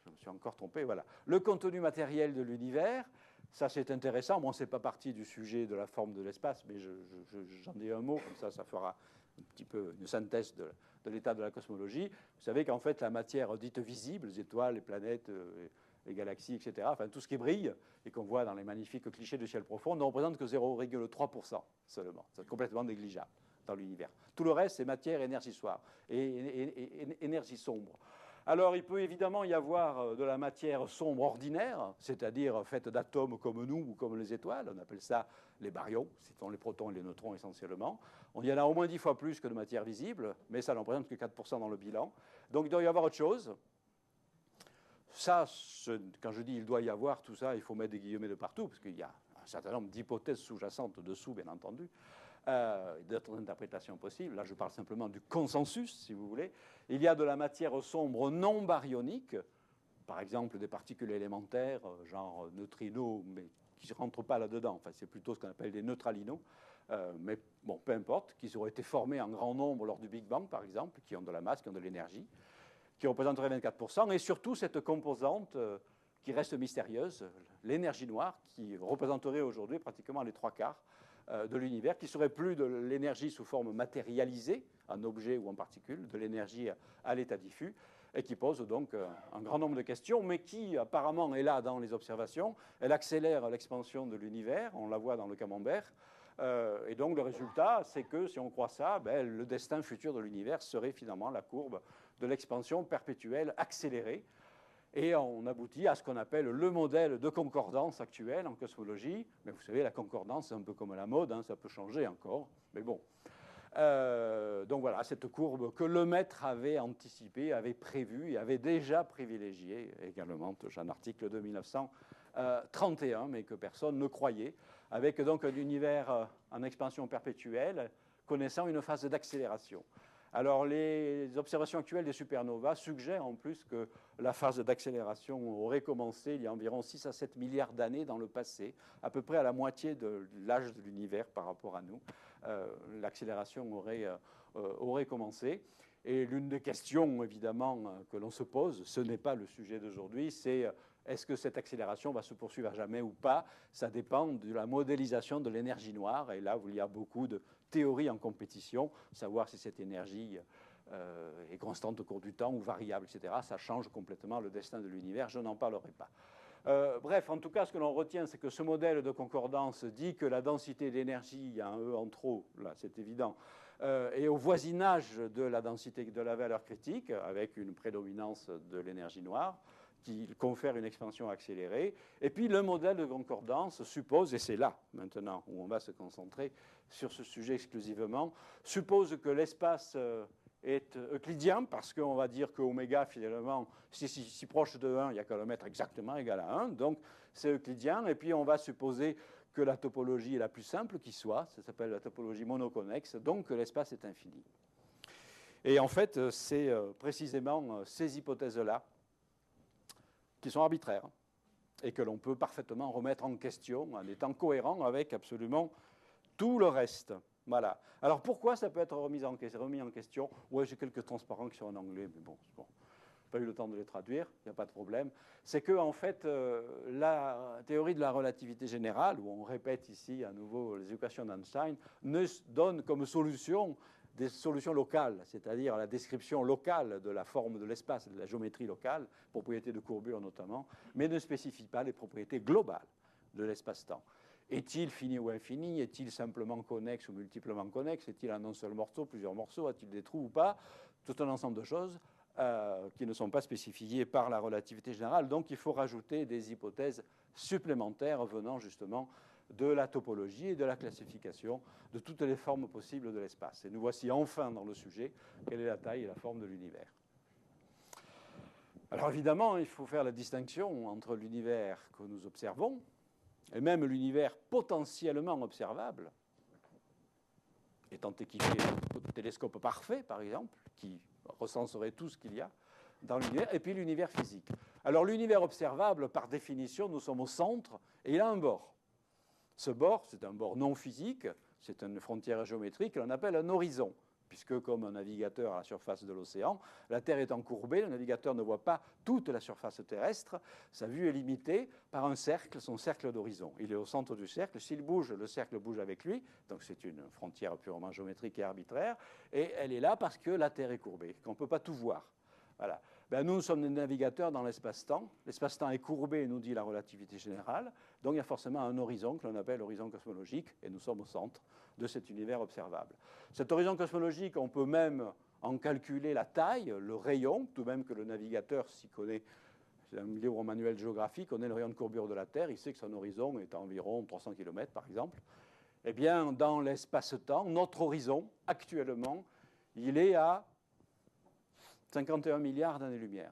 je me suis encore trompé, voilà. Le contenu matériel de l'univers, ça c'est intéressant, bon, c'est pas partie du sujet de la forme de l'espace, mais j'en ai un mot, comme ça fera un petit peu une synthèse de l'état de la cosmologie. Vous savez qu'en fait, la matière dite visible, les étoiles, les planètes, les galaxies, etc., enfin tout ce qui brille et qu'on voit dans les magnifiques clichés du ciel profond, ne représente que 0,3% seulement. C'est complètement négligeable dans l'univers. Tout le reste, c'est matière énergissoire et énergie sombre. Alors, il peut évidemment y avoir de la matière sombre ordinaire, c'est-à-dire faite d'atomes comme nous ou comme les étoiles. On appelle ça les baryons, ce sont les protons et les neutrons essentiellement. On y en a au moins 10 fois plus que de matière visible, mais ça n'en représente que 4% dans le bilan. Donc, il doit y avoir autre chose. Ça, quand je dis il doit y avoir tout ça, il faut mettre des guillemets de partout, parce qu'il y a un certain nombre d'hypothèses sous-jacentes dessous, bien entendu, d'autres interprétations possibles. Là, je parle simplement du consensus, si vous voulez. Il y a de la matière sombre non baryonique, par exemple des particules élémentaires, genre neutrinos, mais qui ne rentrent pas là-dedans. Enfin, c'est plutôt ce qu'on appelle des neutralinos. Mais bon, peu importe, qui auraient été formés en grand nombre lors du Big Bang, par exemple, qui ont de la masse, qui ont de l'énergie, qui représenterait 24%, et surtout cette composante qui reste mystérieuse, l'énergie noire, qui représenterait aujourd'hui pratiquement les 3/4 de l'univers, qui serait plus de l'énergie sous forme matérialisée, en objet ou en particule, de l'énergie à l'état diffus, et qui pose donc un grand nombre de questions, mais qui apparemment est là dans les observations. Elle accélère l'expansion de l'univers, on la voit dans le camembert, et donc le résultat, c'est que si on croit ça, le destin futur de l'univers serait finalement la courbe de l'expansion perpétuelle accélérée. Et on aboutit à ce qu'on appelle le modèle de concordance actuel en cosmologie. Mais vous savez, la concordance, c'est un peu comme la mode, hein, ça peut changer encore. Mais bon. Donc voilà, cette courbe que Lemaître avait anticipée, avait prévue et avait déjà privilégiée également, j'ai un article de 1931, mais que personne ne croyait, avec donc un univers en expansion perpétuelle, connaissant une phase d'accélération. Alors, les observations actuelles des supernovas suggèrent en plus que la phase d'accélération aurait commencé il y a environ 6 à 7 milliards d'années dans le passé, à peu près à la moitié de l'âge de l'univers par rapport à nous. L'accélération aurait commencé. Et l'une des questions, évidemment, que l'on se pose, ce n'est pas le sujet d'aujourd'hui, c'est est-ce que cette accélération va se poursuivre à jamais ou pas? Ça dépend de la modélisation de l'énergie noire. Et là, il y a beaucoup de théories en compétition, savoir si cette énergie est constante au cours du temps ou variable, etc. Ça change complètement le destin de l'univers. Je n'en parlerai pas. Bref, en tout cas, ce que l'on retient, c'est que ce modèle de concordance dit que la densité d'énergie, il y a un E en trop, là, c'est évident, est au voisinage de la densité de la valeur critique, avec une prédominance de l'énergie noire, qui confère une expansion accélérée. Et puis le modèle de concordance suppose, et c'est là maintenant où on va se concentrer sur ce sujet exclusivement, suppose que l'espace est euclidien, parce qu'on va dire que oméga, finalement, si proche de 1, il n'y a qu'à le mettre exactement égal à 1, donc c'est euclidien, et puis on va supposer que la topologie est la plus simple qui soit, ça s'appelle la topologie monoconnexe, donc que l'espace est infini. Et en fait, c'est précisément ces hypothèses-là qui sont arbitraires et que l'on peut parfaitement remettre en question en étant cohérent avec absolument tout le reste. Voilà. Alors pourquoi ça peut être remis en question? Oui, j'ai quelques transparents qui sont en anglais, mais bon, pas eu le temps de les traduire, il n'y a pas de problème. C'est que, en fait, la théorie de la relativité générale, où on répète ici à nouveau les équations d'Einstein, ne donne comme solution des solutions locales, c'est-à-dire la description locale de la forme de l'espace, de la géométrie locale, propriétés de courbure notamment, mais ne spécifie pas les propriétés globales de l'espace-temps. Est-il fini ou infini? Est-il simplement connexe ou multiplement connexe? Est-il un seul morceau, plusieurs morceaux? A-t-il des trous ou pas? Tout un ensemble de choses qui ne sont pas spécifiées par la relativité générale. Donc il faut rajouter des hypothèses supplémentaires venant justement de la topologie et de la classification de toutes les formes possibles de l'espace. Et nous voici enfin dans le sujet, quelle est la taille et la forme de l'univers. Alors évidemment, il faut faire la distinction entre l'univers que nous observons et même l'univers potentiellement observable, étant équipé d'un télescope parfait, par exemple, qui recenserait tout ce qu'il y a dans l'univers, et puis l'univers physique. Alors l'univers observable, par définition, nous sommes au centre, et il a un bord. Ce bord, c'est un bord non physique, c'est une frontière géométrique, l'on appelle un horizon, puisque comme un navigateur à la surface de l'océan, la Terre étant courbée, le navigateur ne voit pas toute la surface terrestre, sa vue est limitée par un cercle, son cercle d'horizon. Il est au centre du cercle, s'il bouge, le cercle bouge avec lui, donc c'est une frontière purement géométrique et arbitraire, et elle est là parce que la Terre est courbée, qu'on ne peut pas tout voir. Voilà. Ben, nous sommes des navigateurs dans l'espace-temps. L'espace-temps est courbé, nous dit la relativité générale. Donc il y a forcément un horizon que l'on appelle horizon cosmologique, et nous sommes au centre de cet univers observable. Cet horizon cosmologique, on peut même en calculer la taille, le rayon, tout de même que le navigateur s'y connaît. C'est un livre en manuel géographique, on est le rayon de courbure de la Terre, il sait que son horizon est à environ 300 km par exemple. Eh bien, dans l'espace-temps, notre horizon, actuellement, il est à 51 milliards d'années-lumière.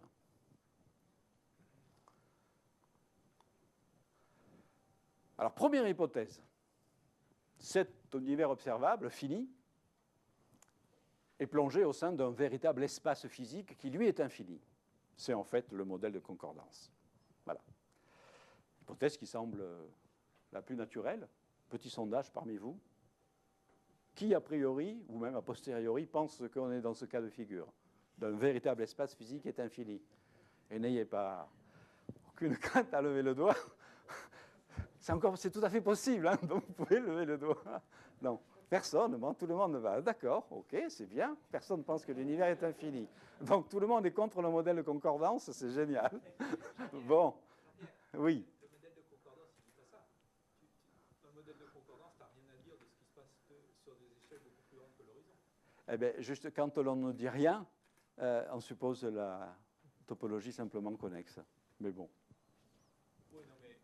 Alors, première hypothèse, cet univers observable, fini, est plongé au sein d'un véritable espace physique qui, lui, est infini. C'est en fait le modèle de concordance. Voilà. Hypothèse qui semble la plus naturelle. Petit sondage parmi vous. Qui, a priori, ou même a posteriori, pense qu'on est dans ce cas de figure d'un véritable espace physique est infini? Et n'ayez pas aucune crainte à lever le doigt. C'est tout à fait possible, hein, donc vous pouvez lever le doigt. Non, personne, tout le monde va. D'accord, ok, c'est bien. Personne ne pense que l'univers est infini. Donc tout le monde est contre le modèle de concordance, c'est génial. Bon, oui. Le modèle de concordance, il dit pas ça. Dans le modèle de concordance, tu n'as rien à dire de ce qui se passe sur des échelles beaucoup plus grandes que l'horizon. Eh bien, juste quand l'on ne dit rien, on suppose la topologie simplement connexe. Mais bon. Oui, non, mais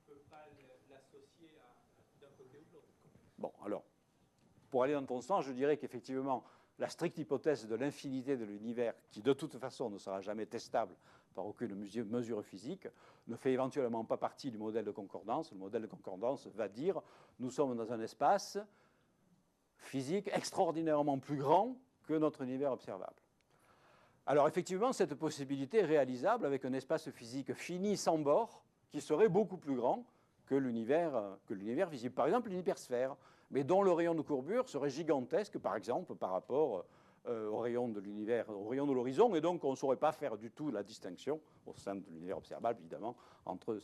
tu ne peux pas l'associer d'un côté ou de l'autre. Bon, alors, pour aller dans ton sens, je dirais qu'effectivement, la stricte hypothèse de l'infinité de l'univers, qui de toute façon ne sera jamais testable par aucune mesure physique, ne fait éventuellement pas partie du modèle de concordance. Le modèle de concordance va dire nous sommes dans un espace physique extraordinairement plus grand que notre univers observable. Alors effectivement, cette possibilité est réalisable avec un espace physique fini sans bord qui serait beaucoup plus grand que l'univers visible. Par exemple, une hypersphère, mais dont le rayon de courbure serait gigantesque, par exemple, par rapport au rayon de l'univers, au rayon de l'horizon, et donc on ne saurait pas faire du tout la distinction, au sein de l'univers observable, évidemment, entre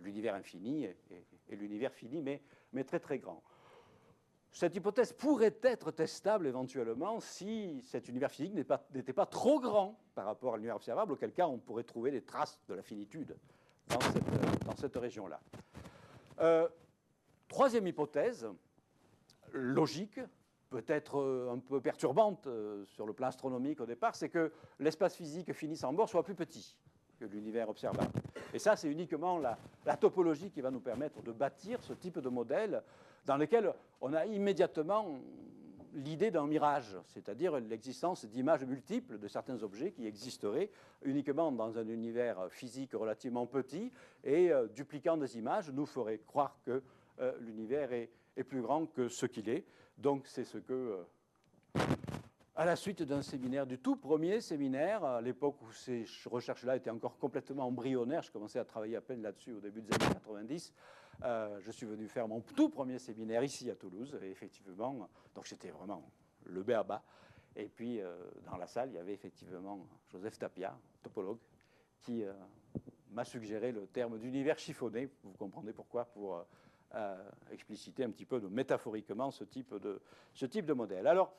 l'univers infini et l'univers fini, mais très très grand. Cette hypothèse pourrait être testable éventuellement si cet univers physique n'était pas trop grand par rapport à l'univers observable, auquel cas on pourrait trouver des traces de la finitude dans cette région-là. Troisième hypothèse, logique, peut-être un peu perturbante sur le plan astronomique au départ, c'est que l'espace physique fini sans bord soit plus petit que l'univers observable. Et ça, c'est uniquement la topologie qui va nous permettre de bâtir ce type de modèle dans lequel on a immédiatement l'idée d'un mirage, c'est-à-dire l'existence d'images multiples de certains objets qui existeraient uniquement dans un univers physique relativement petit et dupliquant des images nous ferait croire que l'univers est plus grand que ce qu'il est. Donc c'est ce que, à la suite d'un séminaire, du tout premier séminaire, à l'époque où ces recherches-là étaient encore complètement embryonnaires, je commençais à travailler à peine là-dessus au début des années 90, je suis venu faire mon tout premier séminaire ici à Toulouse, et effectivement, donc j'étais vraiment le b.a.-ba. Et puis, dans la salle, il y avait effectivement Joseph Tapia, topologue, qui m'a suggéré le terme d'univers chiffonné. Vous comprendrez pourquoi, pour expliciter un petit peu métaphoriquement ce type de modèle. Alors,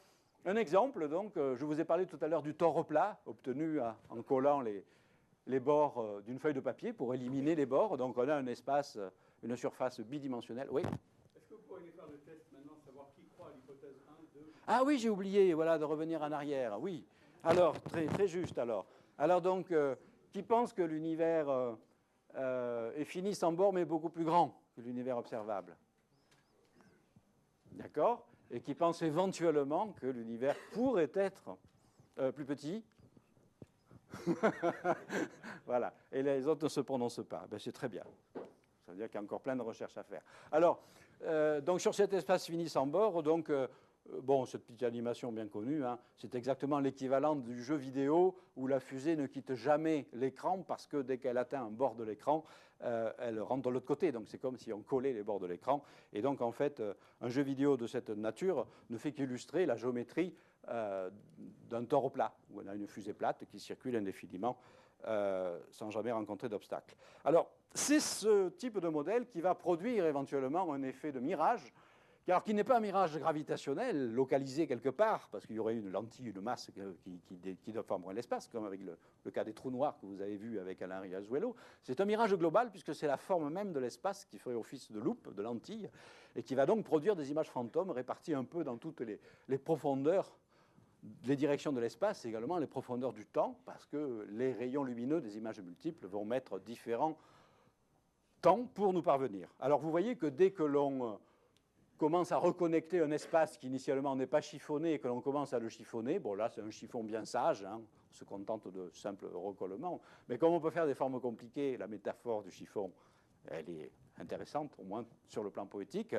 un exemple, donc, je vous ai parlé tout à l'heure du tore plat, obtenu en collant les bords d'une feuille de papier pour éliminer les bords. Donc, on a un espace une surface bidimensionnelle. Oui. Est-ce que vous pourriez faire le test maintenant, savoir qui croit à l'hypothèse 1, 2? Ah oui, j'ai oublié, voilà, de revenir en arrière. Oui. Alors, très juste alors. Alors donc, qui pense que l'univers est fini sans borne mais beaucoup plus grand que l'univers observable? D'accord? Et qui pense éventuellement que l'univers pourrait être plus petit? Voilà. Et les autres ne se prononcent pas. Ben, c'est très bien. Ça veut dire qu'il y a encore plein de recherches à faire. Alors, donc sur cet espace fini sans bord, donc, bon, cette petite animation bien connue, hein, c'est exactement l'équivalent du jeu vidéo où la fusée ne quitte jamais l'écran parce que dès qu'elle atteint un bord de l'écran, elle rentre de l'autre côté. Donc c'est comme si on collait les bords de l'écran. Et donc en fait, un jeu vidéo de cette nature ne fait qu'illustrer la géométrie d'un tore plat, où on a une fusée plate qui circule indéfiniment sans jamais rencontrer d'obstacle. Alors, c'est ce type de modèle qui va produire éventuellement un effet de mirage, alors qui n'est pas un mirage gravitationnel localisé quelque part, parce qu'il y aurait une lentille, une masse qui formerait l'espace, comme avec le cas des trous noirs que vous avez vu avec Alain Riazuelo. C'est un mirage global, puisque c'est la forme même de l'espace qui ferait office de loupe, de lentille, et qui va donc produire des images fantômes réparties un peu dans toutes les profondeurs, les directions de l'espace, et également les profondeurs du temps, parce que les rayons lumineux des images multiples vont mettre différents temps pour nous parvenir. Alors vous voyez que dès que l'on commence à reconnecter un espace qui initialement n'est pas chiffonné et que l'on commence à le chiffonner, bon là c'est un chiffon bien sage, hein, on se contente de simples recollements, mais comme on peut faire des formes compliquées, la métaphore du chiffon, elle est intéressante, au moins sur le plan poétique.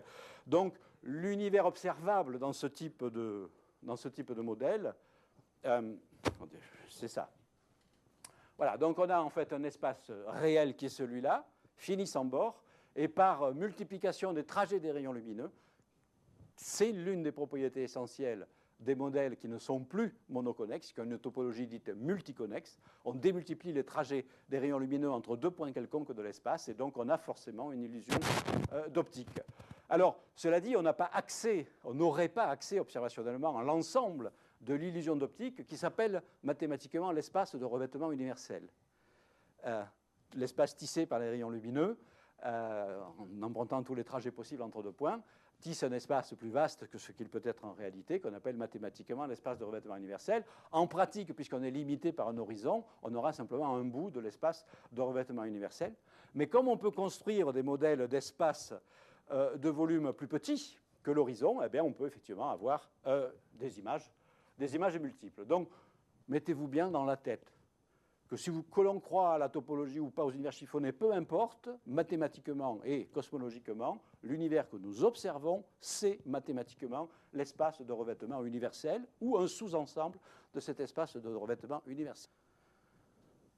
Donc l'univers observable dans ce type de modèle, c'est ça. Voilà, donc on a en fait un espace réel qui est celui-là, fini sans bord, et par multiplication des trajets des rayons lumineux, c'est l'une des propriétés essentielles des modèles qui ne sont plus monoconnexes, qui ont une topologie dite multiconnexe. On démultiplie les trajets des rayons lumineux entre deux points quelconques de l'espace, et donc on a forcément une illusion d'optique. Alors, cela dit, on n'aurait pas accès observationnellement à l'ensemble de l'illusion d'optique qui s'appelle mathématiquement l'espace de revêtement universel. L'espace tissé par les rayons lumineux, en empruntant tous les trajets possibles entre deux points, tisse un espace plus vaste que ce qu'il peut être en réalité, qu'on appelle mathématiquement l'espace de revêtement universel. En pratique, puisqu'on est limité par un horizon, on aura simplement un bout de l'espace de revêtement universel. Mais comme on peut construire des modèles d'espace de volume plus petits que l'horizon, eh bien, on peut effectivement avoir des images multiples. Donc, mettez-vous bien dans la tête que l'on croit à la topologie ou pas aux univers chiffonnés, peu importe, mathématiquement et cosmologiquement, l'univers que nous observons, c'est mathématiquement l'espace de revêtement universel ou un sous-ensemble de cet espace de revêtement universel.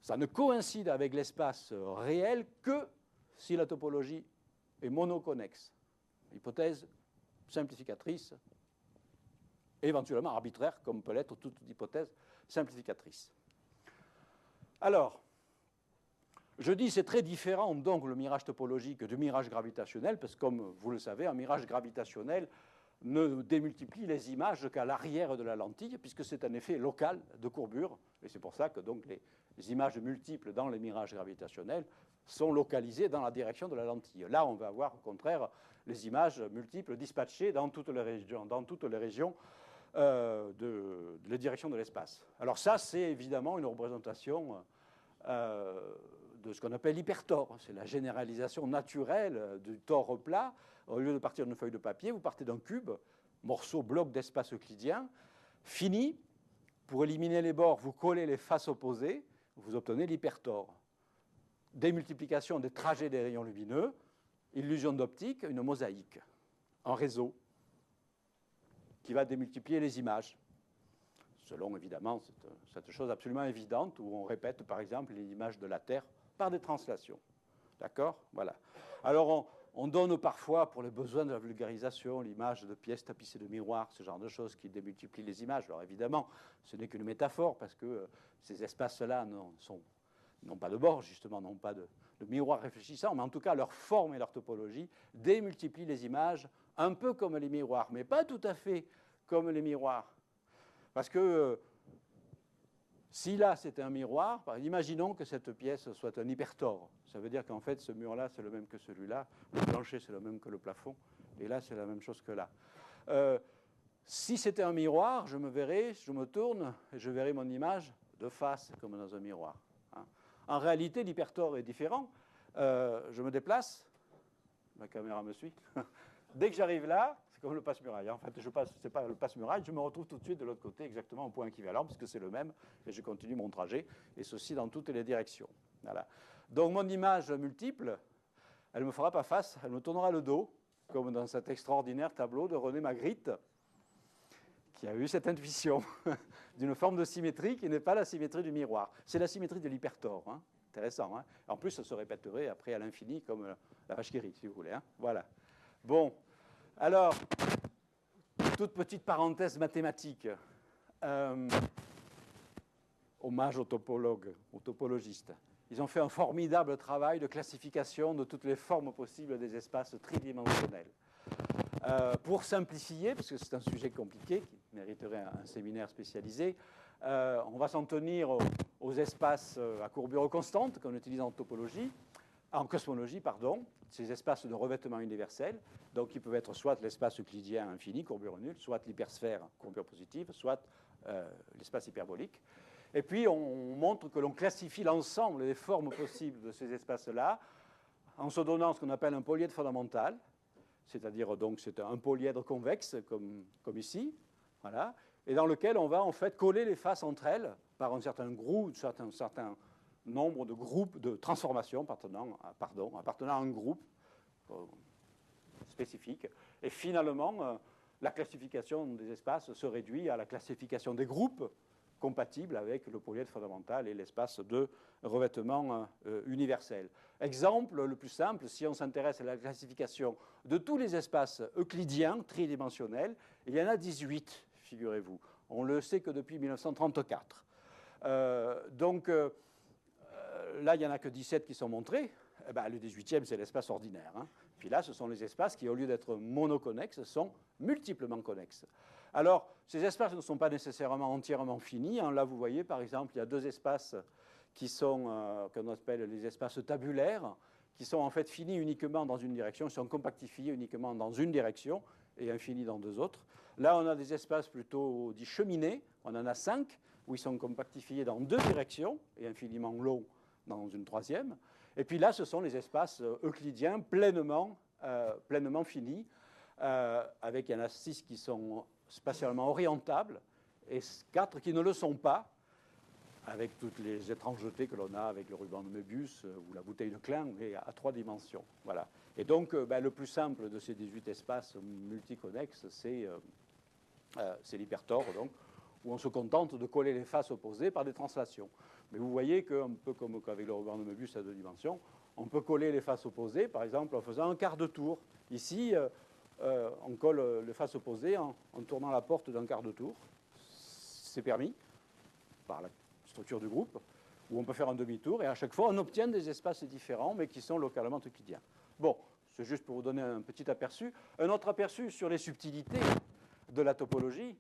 Ça ne coïncide avec l'espace réel que si la topologie est monoconnexe. Hypothèse simplificatrice, éventuellement arbitraire, comme peut l'être toute hypothèse simplificatrice. Alors, je dis c'est très différent donc le mirage topologique du mirage gravitationnel, parce que comme vous le savez, un mirage gravitationnel ne démultiplie les images qu'à l'arrière de la lentille, puisque c'est un effet local de courbure, et c'est pour ça que donc les images multiples dans les mirages gravitationnels sont localisées dans la direction de la lentille. Là, on va avoir au contraire les images multiples dispatchées dans toutes les régions de la direction de l'espace. Alors ça, c'est évidemment une représentation de ce qu'on appelle l'hypertore. C'est la généralisation naturelle du tore plat. Au lieu de partir d'une feuille de papier, vous partez d'un cube, morceau, bloc d'espace euclidien, fini. Pour éliminer les bords, vous collez les faces opposées, vous obtenez l'hypertore. Démultiplication des trajets des rayons lumineux, illusion d'optique, une mosaïque en réseau qui va démultiplier les images, selon évidemment cette chose absolument évidente où on répète par exemple les images de la Terre par des translations. D'accord ? Voilà. Alors on donne parfois, pour les besoins de la vulgarisation, l'image de pièces tapissées de miroirs, ce genre de choses qui démultiplient les images. Alors évidemment, ce n'est qu'une métaphore parce que ces espaces-là n'ont pas de bord, justement, n'ont pas de miroirs réfléchissants, mais en tout cas, leur forme et leur topologie démultiplient les images un peu comme les miroirs, mais pas tout à fait comme les miroirs. Parce que Si là, c'était un miroir, imaginons que cette pièce soit un hypertore. Ça veut dire qu'en fait, ce mur-là, c'est le même que celui-là. Le plancher, c'est le même que le plafond. Et là, c'est la même chose que là. Si c'était un miroir, je me tourne, et je verrai mon image de face, comme dans un miroir. Hein. En réalité, l'hypertore est différent. Je me déplace. Ma caméra me suit. Dès que j'arrive là, c'est comme le passe-muraille. En fait, c'est pas le passe-muraille, je me retrouve tout de suite de l'autre côté, exactement au point équivalent, puisque c'est le même, et je continue mon trajet, et ceci dans toutes les directions. Voilà. Donc mon image multiple, elle ne me fera pas face, elle me tournera le dos, comme dans cet extraordinaire tableau de René Magritte, qui a eu cette intuition d'une forme de symétrie qui n'est pas la symétrie du miroir. C'est la symétrie de l'hypertore. Hein. Intéressant. Hein. En plus, ça se répéterait après à l'infini, comme la vache qui rit, si vous voulez. Hein. Voilà. Bon, alors, toute petite parenthèse mathématique. Hommage aux topologues, aux topologistes. Ils ont fait un formidable travail de classification de toutes les formes possibles des espaces tridimensionnels. Pour simplifier, parce que c'est un sujet compliqué qui mériterait un séminaire spécialisé, on va s'en tenir aux espaces à courbure constante qu'on utilise en topologie, en cosmologie, pardon, ces espaces de revêtement universel, donc ils peuvent être soit l'espace euclidien infini, courbure nulle, soit l'hypersphère, courbure positive, soit l'espace hyperbolique. Et puis on montre que l'on classifie l'ensemble des formes possibles de ces espaces-là en se donnant ce qu'on appelle un polyèdre fondamental, c'est-à-dire donc c'est un polyèdre convexe comme ici, voilà, et dans lequel on va en fait coller les faces entre elles par un certain nombre de groupes de transformations appartenant à un groupe spécifique. Et finalement, la classification des espaces se réduit à la classification des groupes compatibles avec le polyèdre fondamental et l'espace de revêtement universel. Exemple le plus simple, si on s'intéresse à la classification de tous les espaces euclidiens tridimensionnels, il y en a 18, figurez-vous. On le sait que depuis 1934. Là, il n'y en a que 17 qui sont montrés. Eh ben, le 18e, c'est l'espace ordinaire. Hein. Puis là, ce sont les espaces qui, au lieu d'être monoconnexes, sont multiplement connexes. Alors, ces espaces ne sont pas nécessairement entièrement finis. Hein. Là, vous voyez, par exemple, il y a deux espaces qui sont, qu'on appelle les espaces tabulaires, qui sont en fait finis uniquement dans une direction, ils sont compactifiés uniquement dans une direction et infinis dans deux autres. Là, on a des espaces plutôt dits cheminés, on en a 5, où ils sont compactifiés dans deux directions et infiniment longs dans une troisième. Et puis là, ce sont les espaces euclidiens pleinement finis, avec il y en a 6 qui sont spatialement orientables et 4 qui ne le sont pas, avec toutes les étrangetés que l'on a avec le ruban de Möbius ou la bouteille de Klein, et à 3 dimensions. Voilà. Et donc, le plus simple de ces 18 espaces multiconnexes, c'est l'hypertore, donc, où on se contente de coller les faces opposées par des translations. Mais vous voyez qu'un peu comme avec le ruban de Möbius à 2 dimensions, on peut coller les faces opposées, par exemple en faisant un quart de tour. Ici, on colle les faces opposées en tournant la porte d'un quart de tour. C'est permis par la structure du groupe, où on peut faire un demi-tour, et à chaque fois, on obtient des espaces différents, mais qui sont localement euclidiens. Bon, c'est juste pour vous donner un petit aperçu. Un autre aperçu sur les subtilités de la topologie.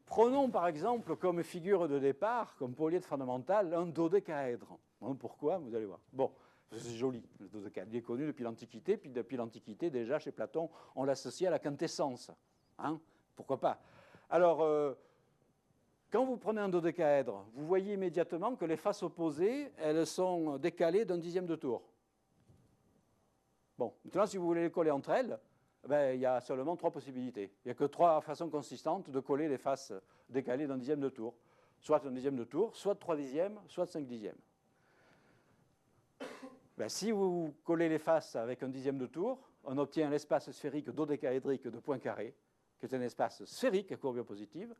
Prenons par exemple comme figure de départ, comme polyèdre fondamental, un dodécaèdre. Bon, pourquoi? Vous allez voir. Bon, c'est joli, le dodécaèdre. Il est connu depuis l'Antiquité, puis depuis l'Antiquité, déjà, chez Platon, on l'associe à la quintessence. Hein? Pourquoi pas? Alors, quand vous prenez un dodécaèdre, vous voyez immédiatement que les faces opposées, elles sont décalées d'un dixième de tour. Bon, maintenant, si vous voulez les coller entre elles, ben, il y a seulement 3 possibilités. Il n'y a que 3 façons consistantes de coller les faces décalées d'un dixième de tour. Soit un dixième de tour, soit 3 dixièmes, soit 5 dixièmes. Ben, si vous collez les faces avec un dixième de tour, on obtient l'espace sphérique dodécaédrique de Poincaré, qui est un espace sphérique à courbure positive.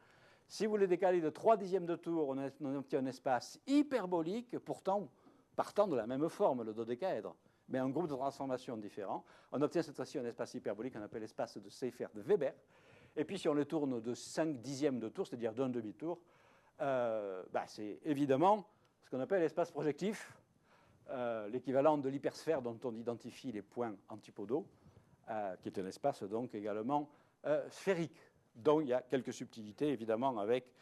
Si vous les décalez de 3 dixièmes de tour, on obtient un espace hyperbolique, pourtant partant de la même forme, le dodécaèdre, mais un groupe de transformations différents. On obtient cette fois-ci un espace hyperbolique qu'on appelle l'espace de Seyfert de Weber. Et puis si on le tourne de 5 dixièmes de tour, c'est-à-dire d'un demi-tour, c'est évidemment ce qu'on appelle l'espace projectif, l'équivalent de l'hypersphère dont on identifie les points antipodaux, qui est un espace donc également sphérique, dont il y a quelques subtilités évidemment avec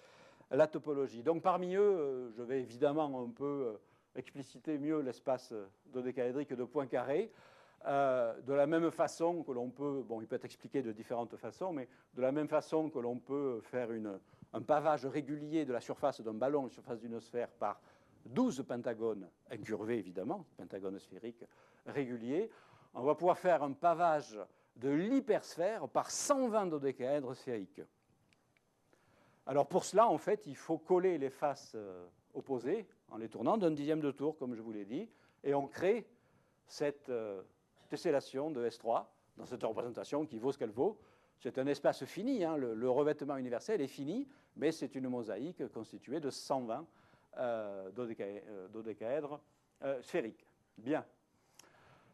la topologie. Donc parmi eux, je vais évidemment un peu expliciter mieux l'espace dodécaédrique de points carrés, de la même façon que l'on peut, bon, il peut être expliqué de différentes façons, mais de la même façon que l'on peut faire un pavage régulier de la surface d'un ballon, la surface d'une sphère, par 12 pentagones incurvés, évidemment, pentagones sphériques réguliers, on va pouvoir faire un pavage de l'hypersphère par 120 dodécaèdres sphériques. Alors pour cela, en fait, il faut coller les faces opposées en les tournant d'un dixième de tour, comme je vous l'ai dit, et on crée cette tessellation de S3 dans cette représentation qui vaut ce qu'elle vaut. C'est un espace fini, hein, le revêtement universel est fini, mais c'est une mosaïque constituée de 120 dodécaèdres sphériques. Bien.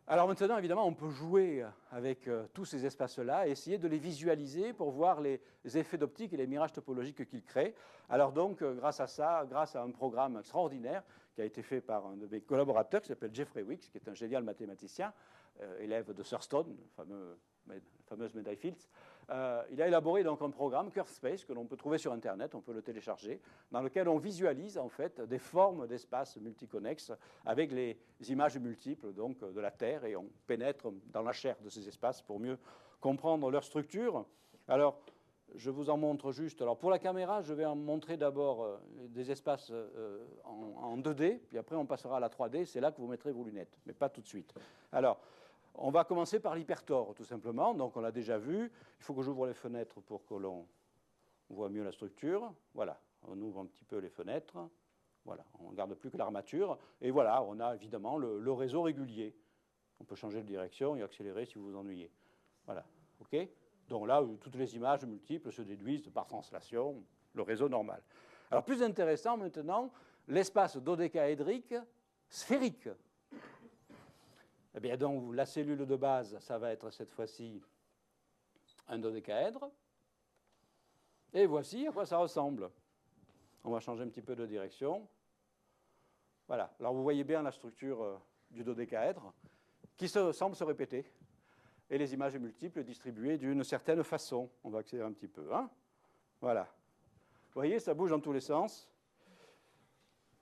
Alors maintenant, évidemment, on peut jouer avec tous ces espaces-là et essayer de les visualiser pour voir les effets d'optique et les mirages topologiques qu'ils créent. Alors donc, grâce à ça, grâce à un programme extraordinaire qui a été fait par un de mes collaborateurs qui s'appelle Jeffrey Weeks, qui est un génial mathématicien, élève de Thurston, la fameuse médaille Fields, il a élaboré donc un programme, CurveSpace, que l'on peut trouver sur Internet, on peut le télécharger, dans lequel on visualise en fait des formes d'espaces multiconnexes avec les images multiples donc, de la Terre, et on pénètre dans la chair de ces espaces pour mieux comprendre leur structure. Alors, je vous en montre juste. Alors, pour la caméra, je vais en montrer d'abord des espaces en 2D, puis après on passera à la 3D, c'est là que vous mettrez vos lunettes, mais pas tout de suite. Alors, on va commencer par l'hypertore, tout simplement. Donc, on l'a déjà vu. Il faut que j'ouvre les fenêtres pour que l'on voit mieux la structure. Voilà, on ouvre un petit peu les fenêtres. Voilà, on ne garde plus que l'armature. Et voilà, on a évidemment le réseau régulier. On peut changer de direction et accélérer si vous vous ennuyez. Voilà, OK ? Donc là, toutes les images multiples se déduisent par translation, le réseau normal. Alors, plus intéressant maintenant, l'espace dodécaédrique sphérique. Eh bien, donc, la cellule de base, ça va être cette fois-ci un dodécaèdre. Et voici à quoi ça ressemble. On va changer un petit peu de direction. Voilà. Alors, vous voyez bien la structure du dodécaèdre qui semble se répéter. Et les images multiples distribuées d'une certaine façon. On va accélérer un petit peu. Hein, voilà. Vous voyez, ça bouge dans tous les sens.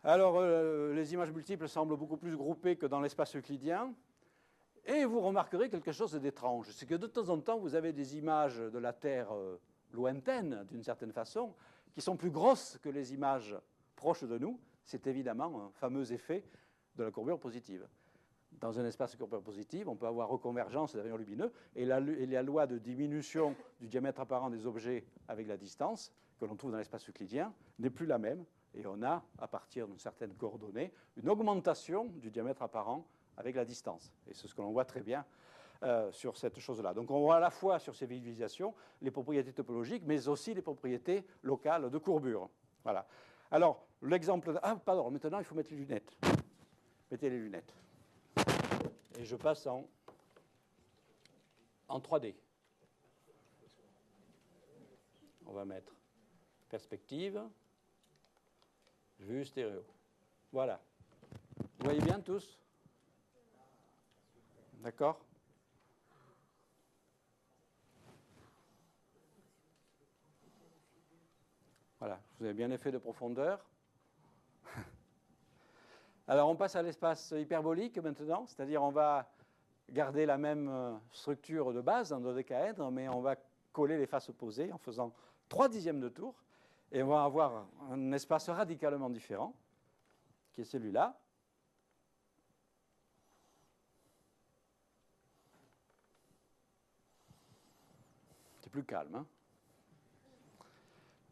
Alors, les images multiples semblent beaucoup plus groupées que dans l'espace euclidien. Et vous remarquerez quelque chose d'étrange. C'est que de temps en temps, vous avez des images de la Terre lointaine, d'une certaine façon, qui sont plus grosses que les images proches de nous. C'est évidemment un fameux effet de la courbure positive. Dans un espace de courbure positive, on peut avoir reconvergence des rayons lumineux, et la loi de diminution du diamètre apparent des objets avec la distance, que l'on trouve dans l'espace euclidien, n'est plus la même. Et on a, à partir d'une certaine coordonnée, une augmentation du diamètre apparent avec la distance. Et c'est ce que l'on voit très bien sur cette chose-là. Donc on voit à la fois sur ces visualisations les propriétés topologiques, mais aussi les propriétés locales de courbure. Voilà. Alors, l'exemple... Ah, pardon, maintenant il faut mettre les lunettes. Mettez les lunettes. Et je passe en 3D. On va mettre perspective, vue stéréo. Voilà. Vous voyez bien tous ? D'accord ? Voilà, vous avez bien l'effet de profondeur. Alors on passe à l'espace hyperbolique maintenant, c'est-à-dire on va garder la même structure de base en dodécaèdre, mais on va coller les faces opposées en faisant 3/10 de tour, et on va avoir un espace radicalement différent, qui est celui-là. C'est plus calme. Hein ?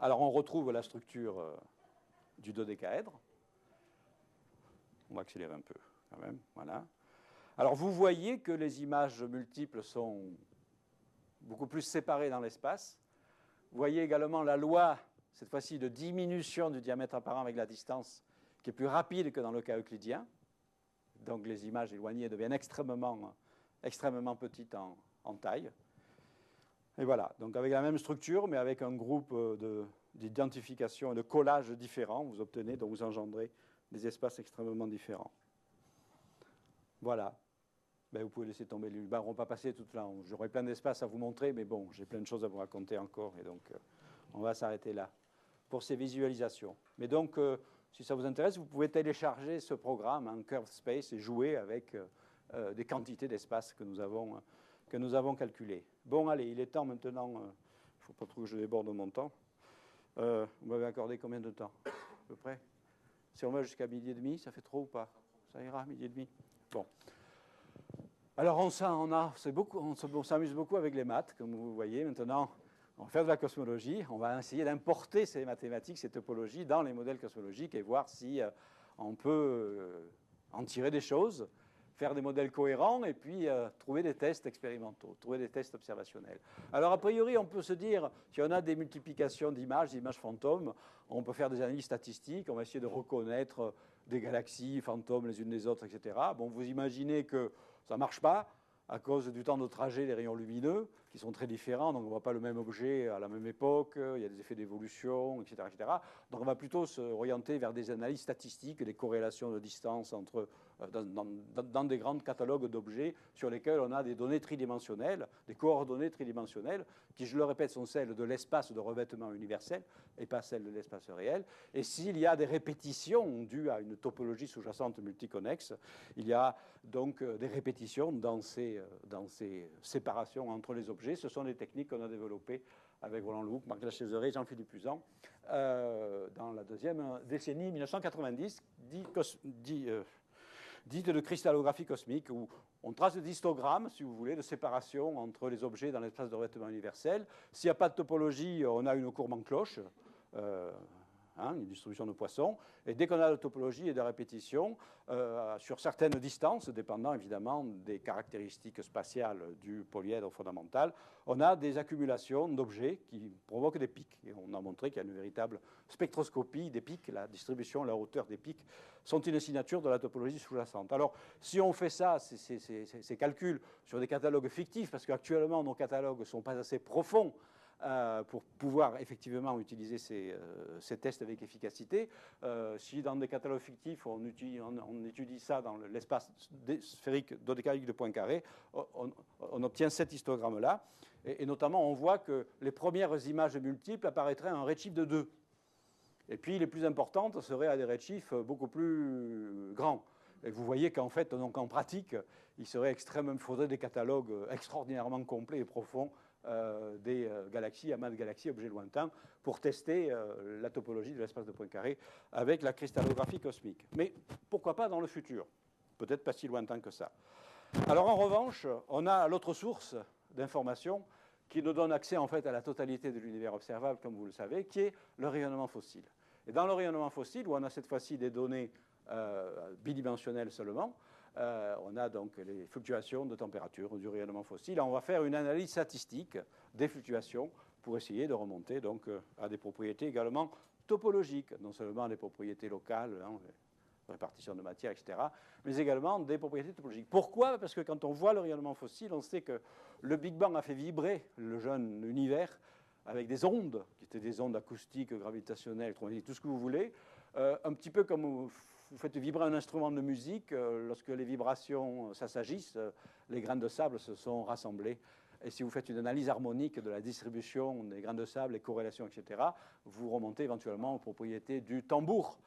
Alors on retrouve la structure du dodécaèdre. On va accélérer un peu quand même. Voilà. Alors vous voyez que les images multiples sont beaucoup plus séparées dans l'espace. Vous voyez également la loi, cette fois-ci, de diminution du diamètre apparent avec la distance, qui est plus rapide que dans le cas euclidien. Donc les images éloignées deviennent extrêmement petites en taille. Et voilà, donc avec la même structure, mais avec un groupe d'identification et de collage différents, vous obtenez, donc vous engendrez des espaces extrêmement différents. Voilà. Ben, vous pouvez laisser tomber les lumières. On ne va pas passer toute là. J'aurais plein d'espace à vous montrer, mais bon, j'ai plein de choses à vous raconter encore, et donc on va s'arrêter là pour ces visualisations. Mais donc, si ça vous intéresse, vous pouvez télécharger ce programme, Curved Space, et jouer avec des quantités d'espace que nous avons calculées. Bon, allez, il est temps maintenant, il ne faut pas trop que je déborde mon temps. Vous m'avez accordé combien de temps, à peu près? Si on va jusqu'à 12h30, ça fait trop ou pas? Ça ira, 12h30? Bon. Alors, on s'amuse beaucoup avec les maths, comme vous voyez. Maintenant, on va faire de la cosmologie. On va essayer d'importer ces mathématiques, ces topologies dans les modèles cosmologiques et voir si on peut en tirer des choses, faire des modèles cohérents et puis trouver des tests expérimentaux, trouver des tests observationnels. Alors, a priori, on peut se dire, si on a des multiplications d'images, fantômes, on peut faire des analyses statistiques, on va essayer de reconnaître des galaxies fantômes les unes des autres, etc. Bon, vous imaginez que ça ne marche pas à cause du temps de trajet des rayons lumineux, qui sont très différents, donc on ne voit pas le même objet à la même époque, il y a des effets d'évolution, etc., etc. Donc on va plutôt s'orienter vers des analyses statistiques, des corrélations de distance entre, dans des grands catalogues d'objets sur lesquels on a des données tridimensionnelles, des coordonnées tridimensionnelles, qui, je le répète, sont celles de l'espace de revêtement universel et pas celles de l'espace réel. Et s'il y a des répétitions dues à une topologie sous-jacente multiconnexe, il y a donc des répétitions dans ces séparations entre les objets. Ce sont des techniques qu'on a développées avec Roland Loup, Marc Lachaiseray et Jean-Philippe Puzan dans la deuxième décennie 1990, dite de cristallographie cosmique, où on trace des histogrammes, si vous voulez, de séparation entre les objets dans l'espace de revêtement universel. S'il n'y a pas de topologie, on a une courbe en cloche, une distribution de Poisson. Et dès qu'on a de topologie et de répétition, sur certaines distances, dépendant évidemment des caractéristiques spatiales du polyèdre fondamental, on a des accumulations d'objets qui provoquent des pics. Et on a montré qu'il y a une véritable spectroscopie des pics. La distribution, la hauteur des pics sont une signature de la topologie sous-jacente. Alors, si on fait ça, ces calculs sur des catalogues fictifs, parce qu'actuellement, nos catalogues ne sont pas assez profonds pour pouvoir effectivement utiliser ces tests avec efficacité. Si dans des catalogues fictifs, on étudie ça dans l'espace sphérique dodécaédrique de Poincaré, on obtient cet histogramme-là. Et notamment, on voit que les premières images multiples apparaîtraient à un redshift de 2. Et puis, les plus importantes seraient à des redshifts beaucoup plus grands. Et vous voyez qu'en fait, donc en pratique, il faudrait des catalogues extraordinairement complets et profonds des galaxies, amas de galaxies, objets lointains, pour tester la topologie de l'espace de Poincaré avec la cristallographie cosmique. Mais pourquoi pas dans le futur? Peut-être pas si lointain que ça. Alors en revanche, on a l'autre source d'information qui nous donne accès en fait à la totalité de l'univers observable, comme vous le savez, qui est le rayonnement fossile. Et dans le rayonnement fossile, où on a cette fois-ci des données bidimensionnelles seulement, on a donc les fluctuations de température du rayonnement fossile. On va faire une analyse statistique des fluctuations pour essayer de remonter donc à des propriétés également topologiques, non seulement des propriétés locales, répartition de matière, etc., mais également des propriétés topologiques. Pourquoi? Parce que quand on voit le rayonnement fossile, on sait que le Big Bang a fait vibrer le jeune univers avec des ondes, qui étaient des ondes acoustiques, gravitationnelles, tout ce que vous voulez, un petit peu comme vous faites vibrer un instrument de musique, lorsque les vibrations s'assagissent, les grains de sable se sont rassemblés. Et si vous faites une analyse harmonique de la distribution des grains de sable, les corrélations, etc., vous remontez éventuellement aux propriétés du tambour.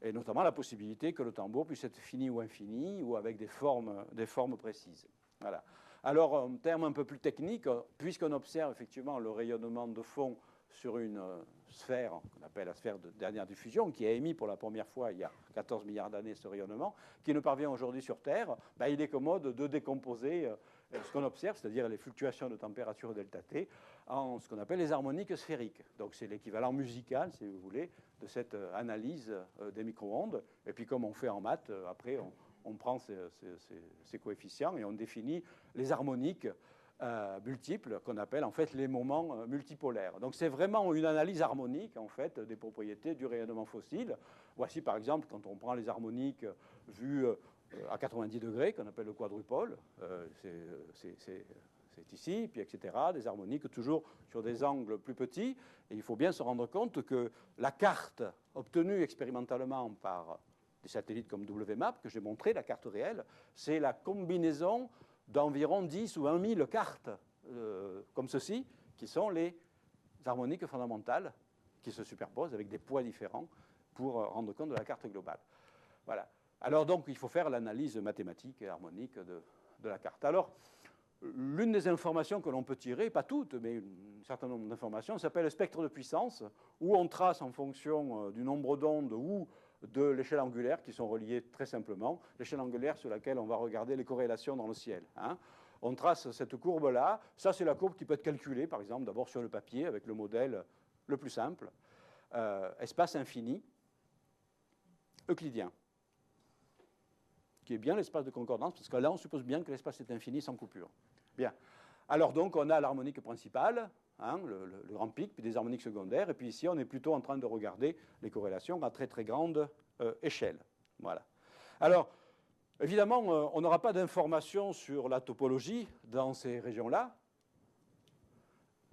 Et notamment la possibilité que le tambour puisse être fini ou infini, ou avec des formes précises. Voilà. Alors, en termes un peu plus techniques, puisqu'on observe effectivement le rayonnement de fond sur une sphère qu'on appelle la sphère de dernière diffusion, qui a émis pour la première fois il y a 14 milliards d'années ce rayonnement, qui nous parvient aujourd'hui sur Terre, il est commode de décomposer ce qu'on observe, c'est-à-dire les fluctuations de température delta-T, en ce qu'on appelle les harmoniques sphériques. Donc c'est l'équivalent musical, si vous voulez, de cette analyse des micro-ondes. Et puis comme on fait en maths, après on prend ces coefficients et on définit les harmoniques multiples qu'on appelle en fait les moments multipolaires. Donc c'est vraiment une analyse harmonique en fait des propriétés du rayonnement fossile. Voici par exemple quand on prend les harmoniques vues à 90 degrés qu'on appelle le quadrupole, c'est ici, puis etc., des harmoniques toujours sur des angles plus petits. Et il faut bien se rendre compte que la carte obtenue expérimentalement par des satellites comme WMAP, que j'ai montré, la carte réelle, c'est la combinaison d'environ 10 ou 1 000 cartes comme ceci, qui sont les harmoniques fondamentales qui se superposent avec des poids différents pour rendre compte de la carte globale. Voilà. Alors donc, il faut faire l'analyse mathématique et harmonique de la carte. Alors, l'une des informations que l'on peut tirer, pas toutes, mais un certain nombre d'informations, s'appelle le spectre de puissance, où on trace en fonction du nombre d'ondes ou de l'échelle angulaire, qui sont reliées très simplement, l'échelle angulaire sur laquelle on va regarder les corrélations dans le ciel. Hein. On trace cette courbe-là. Ça, c'est la courbe qui peut être calculée, par exemple, d'abord sur le papier, avec le modèle le plus simple, espace infini, euclidien, qui est bien l'espace de concordance, parce que là, on suppose bien que l'espace est infini sans coupure. Bien. Alors donc, on a l'harmonique principale, hein, le grand pic, puis des harmoniques secondaires, et puis ici, on est plutôt en train de regarder les corrélations à très très grande échelle. Voilà. Alors, évidemment, on n'aura pas d'informations sur la topologie dans ces régions-là,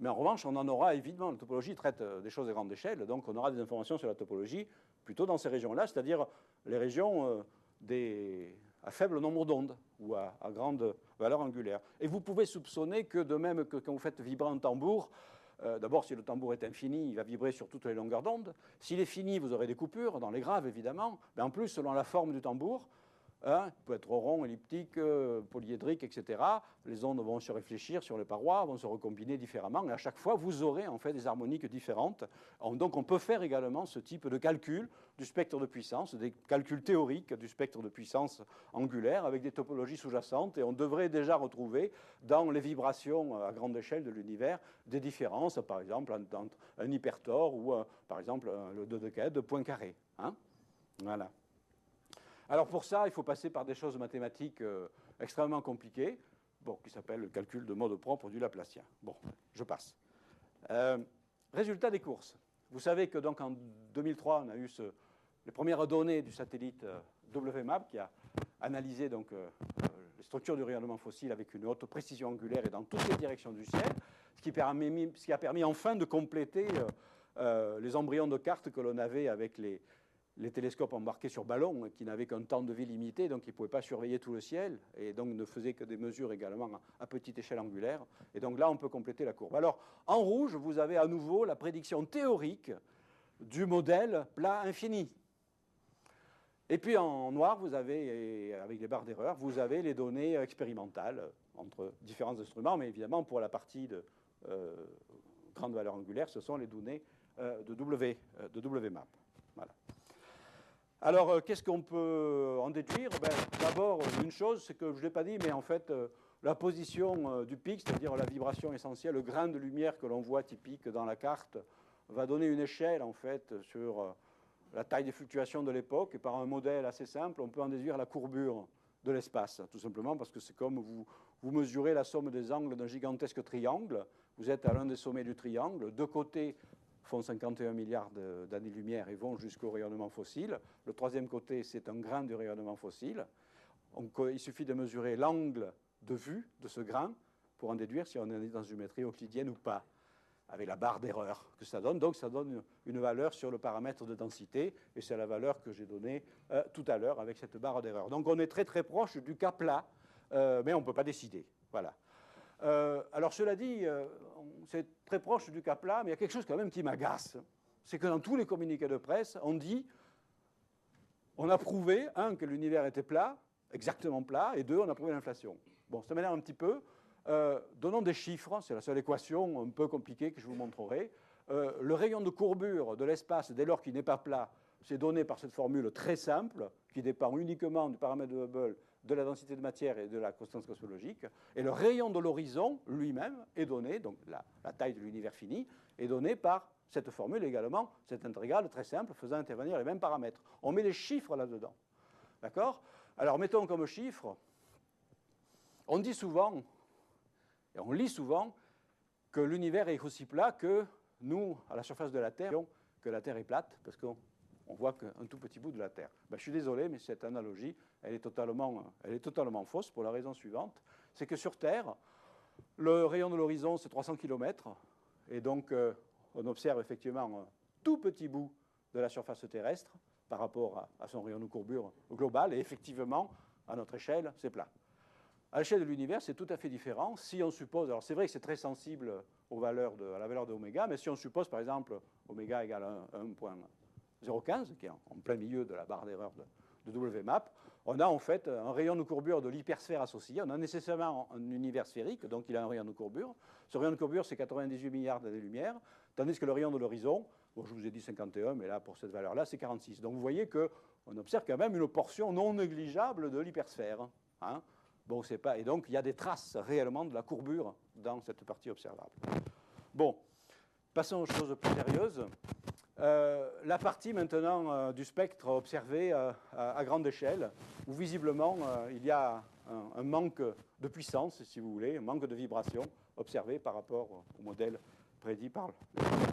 mais en revanche, on en aura évidemment. La topologie traite des choses à grande échelle, donc on aura des informations sur la topologie plutôt dans ces régions-là, c'est-à-dire les régions à faible nombre d'ondes ou à grande valeur angulaire. Et vous pouvez soupçonner que de même que quand vous faites vibrer un tambour, d'abord, si le tambour est infini, il va vibrer sur toutes les longueurs d'onde. S'il est fini, vous aurez des coupures, dans les graves évidemment, mais en plus, selon la forme du tambour, hein, il peut être rond, elliptique, polyédrique, etc. Les ondes vont se réfléchir sur les parois, vont se recombiner différemment, et à chaque fois, vous aurez en fait des harmoniques différentes. Donc, on peut faire également ce type de calcul du spectre de puissance, des calculs théoriques du spectre de puissance angulaire avec des topologies sous-jacentes, et on devrait déjà retrouver dans les vibrations à grande échelle de l'univers des différences, par exemple, entre un hypertor ou, par exemple, le dodécaèdre de point carré. Hein. Voilà. Alors pour ça, il faut passer par des choses mathématiques extrêmement compliquées, bon, qui s'appellent le calcul de mode propre du Laplacien. Bon, je passe. Résultat des courses. Vous savez que donc en 2003, on a eu les premières données du satellite WMAP qui a analysé donc, les structures du rayonnement fossile avec une haute précision angulaire et dans toutes les directions du ciel, ce qui a permis enfin de compléter les embryons de cartes que l'on avait avec les télescopes embarqués sur ballon, qui n'avaient qu'un temps de vie limité, donc ils ne pouvaient pas surveiller tout le ciel, et donc ne faisaient que des mesures également à petite échelle angulaire. Et donc là, on peut compléter la courbe. Alors, en rouge, vous avez à nouveau la prédiction théorique du modèle plat infini. Et puis en noir, vous avez, avec les barres d'erreur, vous avez les données expérimentales entre différents instruments, mais évidemment, pour la partie de grande valeur angulaire, ce sont les données de WMAP. Voilà. Alors, qu'est-ce qu'on peut en déduire? D'abord, une chose, c'est que je ne l'ai pas dit, mais en fait, la position du pic, c'est-à-dire la vibration essentielle, le grain de lumière que l'on voit typique dans la carte, va donner une échelle, en fait, sur la taille des fluctuations de l'époque. Et par un modèle assez simple, on peut en déduire la courbure de l'espace, tout simplement parce que c'est comme vous mesurez la somme des angles d'un gigantesque triangle. Vous êtes à l'un des sommets du triangle. Deux côtés font 51 milliards d'années-lumière et vont jusqu'au rayonnement fossile. Le troisième côté, c'est un grain du rayonnement fossile. Donc, il suffit de mesurer l'angle de vue de ce grain pour en déduire si on est dans une géométrie euclidienne ou pas, avec la barre d'erreur que ça donne. Donc, ça donne une valeur sur le paramètre de densité, et c'est la valeur que j'ai donnée tout à l'heure avec cette barre d'erreur. Donc, on est très très proche du cas plat, mais on ne peut pas décider. Voilà. Alors, cela dit, c'est très proche du cas plat, mais il y a quelque chose quand même qui m'agace. C'est que dans tous les communiqués de presse, on dit, on a prouvé, un, que l'univers était plat, exactement plat, et deux, on a prouvé l'inflation. Bon, ça m'énerve un petit peu. Donnons des chiffres, c'est la seule équation un peu compliquée que je vous montrerai. Le rayon de courbure de l'espace, dès lors qu'il n'est pas plat, c'est donné par cette formule très simple, qui dépend uniquement du paramètre de Hubble, de la densité de matière et de la constance cosmologique. Et le rayon de l'horizon lui-même est donné, donc la taille de l'univers fini, est donnée par cette formule également, cette intégrale très simple, faisant intervenir les mêmes paramètres. On met des chiffres là-dedans. D'accord? Alors, mettons comme chiffre, on dit souvent, et on lit souvent, que l'univers est aussi plat que nous, à la surface de la Terre, que la Terre est plate, parce qu'on voit qu'un tout petit bout de la Terre. Je suis désolé, mais cette analogie, elle est totalement fausse pour la raison suivante. C'est que sur Terre, le rayon de l'horizon, c'est 300 km, et donc on observe effectivement un tout petit bout de la surface terrestre par rapport à son rayon de courbure global, et effectivement, à notre échelle, c'est plat. À l'échelle de l'univers, c'est tout à fait différent. Si on suppose, alors c'est vrai que c'est très sensible à la valeur de oméga, mais si on suppose par exemple oméga égale 1,015, qui est en plein milieu de la barre d'erreur de WMAP, on a en fait un rayon de courbure de l'hypersphère associé. On a nécessairement un univers sphérique, donc il a un rayon de courbure. Ce rayon de courbure, c'est 98 milliards d'années-lumière, tandis que le rayon de l'horizon, bon, je vous ai dit 51, mais là, pour cette valeur-là, c'est 46. Donc vous voyez qu'on observe quand même une portion non négligeable de l'hypersphère. Hein. Bon, c'est pas... Et donc, il y a des traces réellement de la courbure dans cette partie observable. Bon, passons aux choses plus sérieuses. La partie maintenant du spectre observé à grande échelle, où visiblement il y a un manque de puissance, si vous voulez, un manque de vibration observé par rapport au modèle prédit par le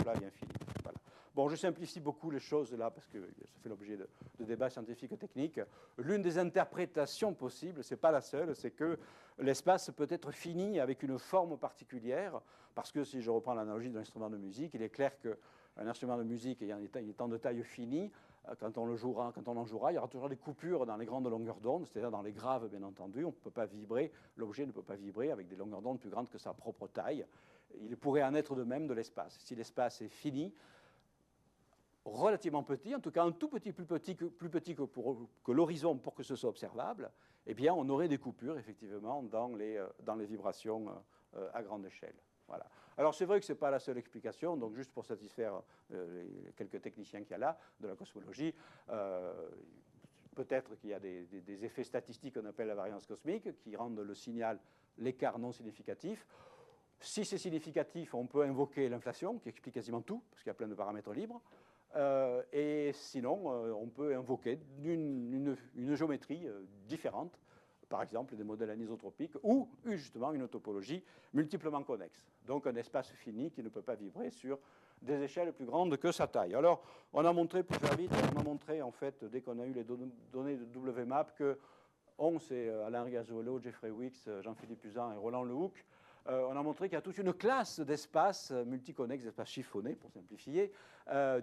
plat et infini. Voilà. Bon, je simplifie beaucoup les choses là parce que ça fait l'objet de débats scientifiques et techniques. L'une des interprétations possibles, ce n'est pas la seule, c'est que l'espace peut être fini avec une forme particulière, parce que si je reprends l'analogie de l'instrument de musique, il est clair qu'un instrument de musique étant de taille finie, quand on en jouera, il y aura toujours des coupures dans les grandes longueurs d'onde, c'est-à-dire dans les graves, bien entendu. On ne peut pas vibrer, l'objet ne peut pas vibrer avec des longueurs d'onde plus grandes que sa propre taille. Il pourrait en être de même de l'espace. Si l'espace est fini, relativement petit, en tout cas un tout petit, plus petit que l'horizon pour que ce soit observable, eh bien, on aurait des coupures, effectivement, dans les vibrations à grande échelle. Voilà. Alors, c'est vrai que ce n'est pas la seule explication, donc juste pour satisfaire les quelques techniciens qu'il y a là, de la cosmologie, peut-être qu'il y a des effets statistiques qu'on appelle la variance cosmique, qui rendent le signal, l'écart non significatif. Si c'est significatif, on peut invoquer l'inflation, qui explique quasiment tout, parce qu'il y a plein de paramètres libres. Et sinon, on peut invoquer une géométrie différente, par exemple des modèles anisotropiques, ou justement une topologie multiplement connexe. Donc un espace fini qui ne peut pas vibrer sur des échelles plus grandes que sa taille. Alors, on a montré, pour faire vite, on a montré en fait, dès qu'on a eu les données de WMAP, que c'est Alain Riazuelo, Jeffrey Weeks, Jean-Philippe Usan et Roland Lehoucq, on a montré qu'il y a toute une classe d'espaces multiconnexes, d'espaces chiffonnés, pour simplifier,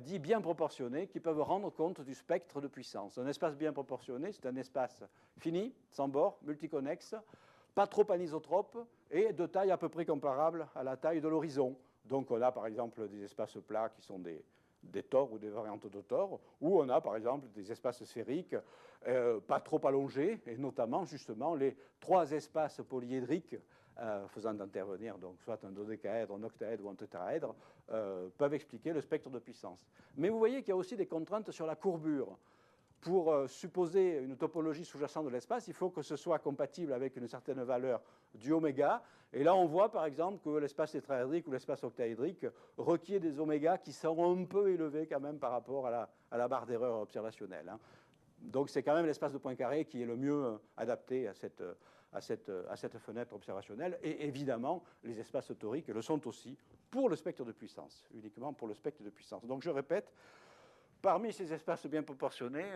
dits bien proportionnés, qui peuvent rendre compte du spectre de puissance. Un espace bien proportionné, c'est un espace fini, sans bord, multiconnexe, pas trop anisotrope, et de taille à peu près comparable à la taille de l'horizon. Donc on a par exemple des espaces plats qui sont des tors ou des variantes de tors, ou on a par exemple des espaces sphériques pas trop allongés, et notamment justement les trois espaces polyédriques faisant intervenir donc soit un dodécaèdre, un octaèdre ou un tétraèdre, peuvent expliquer le spectre de puissance. Mais vous voyez qu'il y a aussi des contraintes sur la courbure. Pour supposer une topologie sous-jacente de l'espace, il faut que ce soit compatible avec une certaine valeur du oméga. Et là, on voit par exemple que l'espace tétraédrique ou l'espace octaédrique requiert des omégas qui sont un peu élevés quand même par rapport à la barre d'erreur observationnelle. Hein. Donc c'est quand même l'espace de Poincaré qui est le mieux adapté à cette fenêtre observationnelle. Et évidemment, les espaces toriques le sont aussi pour le spectre de puissance, uniquement pour le spectre de puissance. Donc je répète, parmi ces espaces bien proportionnés,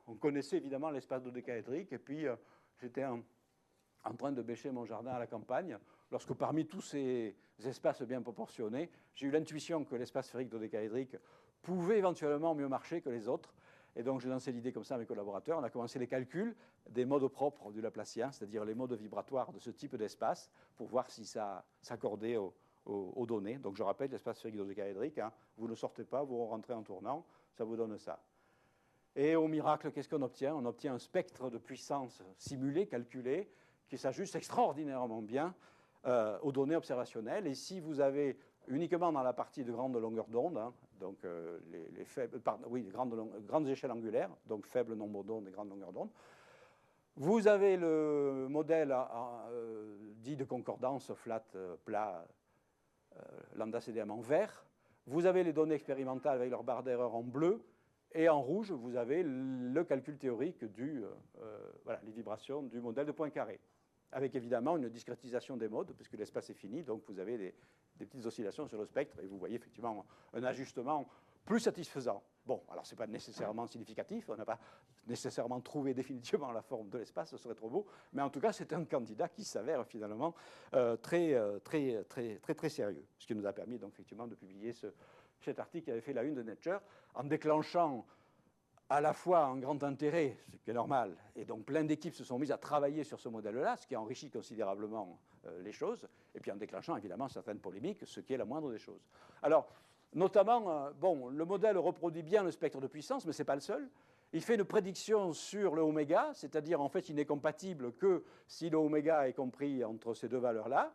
on connaissait évidemment l'espace dodécaédrique. Et puis j'étais en train de bêcher mon jardin à la campagne, lorsque parmi tous ces espaces bien proportionnés, j'ai eu l'intuition que l'espace sphérique dodécaédrique pouvait éventuellement mieux marcher que les autres. Et donc, j'ai lancé l'idée comme ça à mes collaborateurs. On a commencé les calculs des modes propres du Laplacien, c'est-à-dire les modes vibratoires de ce type d'espace, pour voir si ça s'accordait aux données. Donc, je rappelle, l'espace sphérique dodécaédrique, hein, vous ne sortez pas, vous rentrez en tournant, ça vous donne ça. Et au miracle, qu'est-ce qu'on obtient? On obtient un spectre de puissance simulé, calculé, qui s'ajuste extraordinairement bien aux données observationnelles. Et si vous avez uniquement dans la partie de grande longueur d'onde, hein, donc grandes échelles angulaires, donc faible nombre d'ondes et grande longueur d'onde, vous avez le modèle dit de concordance flat, plat, lambda CDM en vert, vous avez les données expérimentales avec leur barre d'erreur en bleu, et en rouge, vous avez le calcul théorique les vibrations du modèle de Poincaré, avec évidemment une discrétisation des modes, puisque l'espace est fini, donc vous avez des petites oscillations sur le spectre, et vous voyez effectivement un ajustement plus satisfaisant. Bon, alors ce n'est pas nécessairement significatif, on n'a pas nécessairement trouvé définitivement la forme de l'espace, ce serait trop beau, mais en tout cas, c'est un candidat qui s'avère finalement très sérieux, ce qui nous a permis donc effectivement de publier cet article qui avait fait la une de Nature, en déclenchant à la fois un grand intérêt, ce qui est normal, et donc plein d'équipes se sont mises à travailler sur ce modèle-là, ce qui a enrichi considérablement les choses, et puis en déclenchant évidemment certaines polémiques, ce qui est la moindre des choses. Alors, notamment, bon, le modèle reproduit bien le spectre de puissance, mais ce n'est pas le seul. Il fait une prédiction sur le oméga, c'est-à-dire en fait il n'est compatible que si le oméga est compris entre ces deux valeurs-là.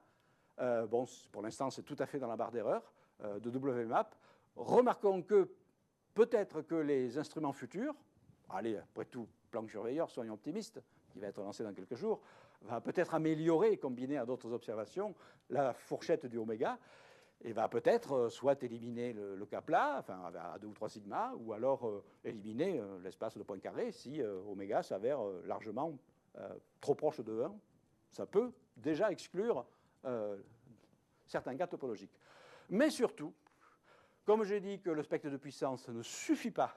Bon, pour l'instant c'est tout à fait dans la barre d'erreur de WMAP. Remarquons que peut-être que les instruments futurs, allez, après tout, Planck surveilleur, soyons optimistes, qui va être lancé dans quelques jours, va peut-être améliorer, combiner à d'autres observations, la fourchette du oméga, et va peut-être soit éliminer le cas plat, enfin à 2 ou 3 sigma, ou alors éliminer l'espace de points carrés si oméga s'avère largement trop proche de 1. Ça peut déjà exclure certains cas topologiques. Mais surtout, comme j'ai dit que le spectre de puissance ne suffit pas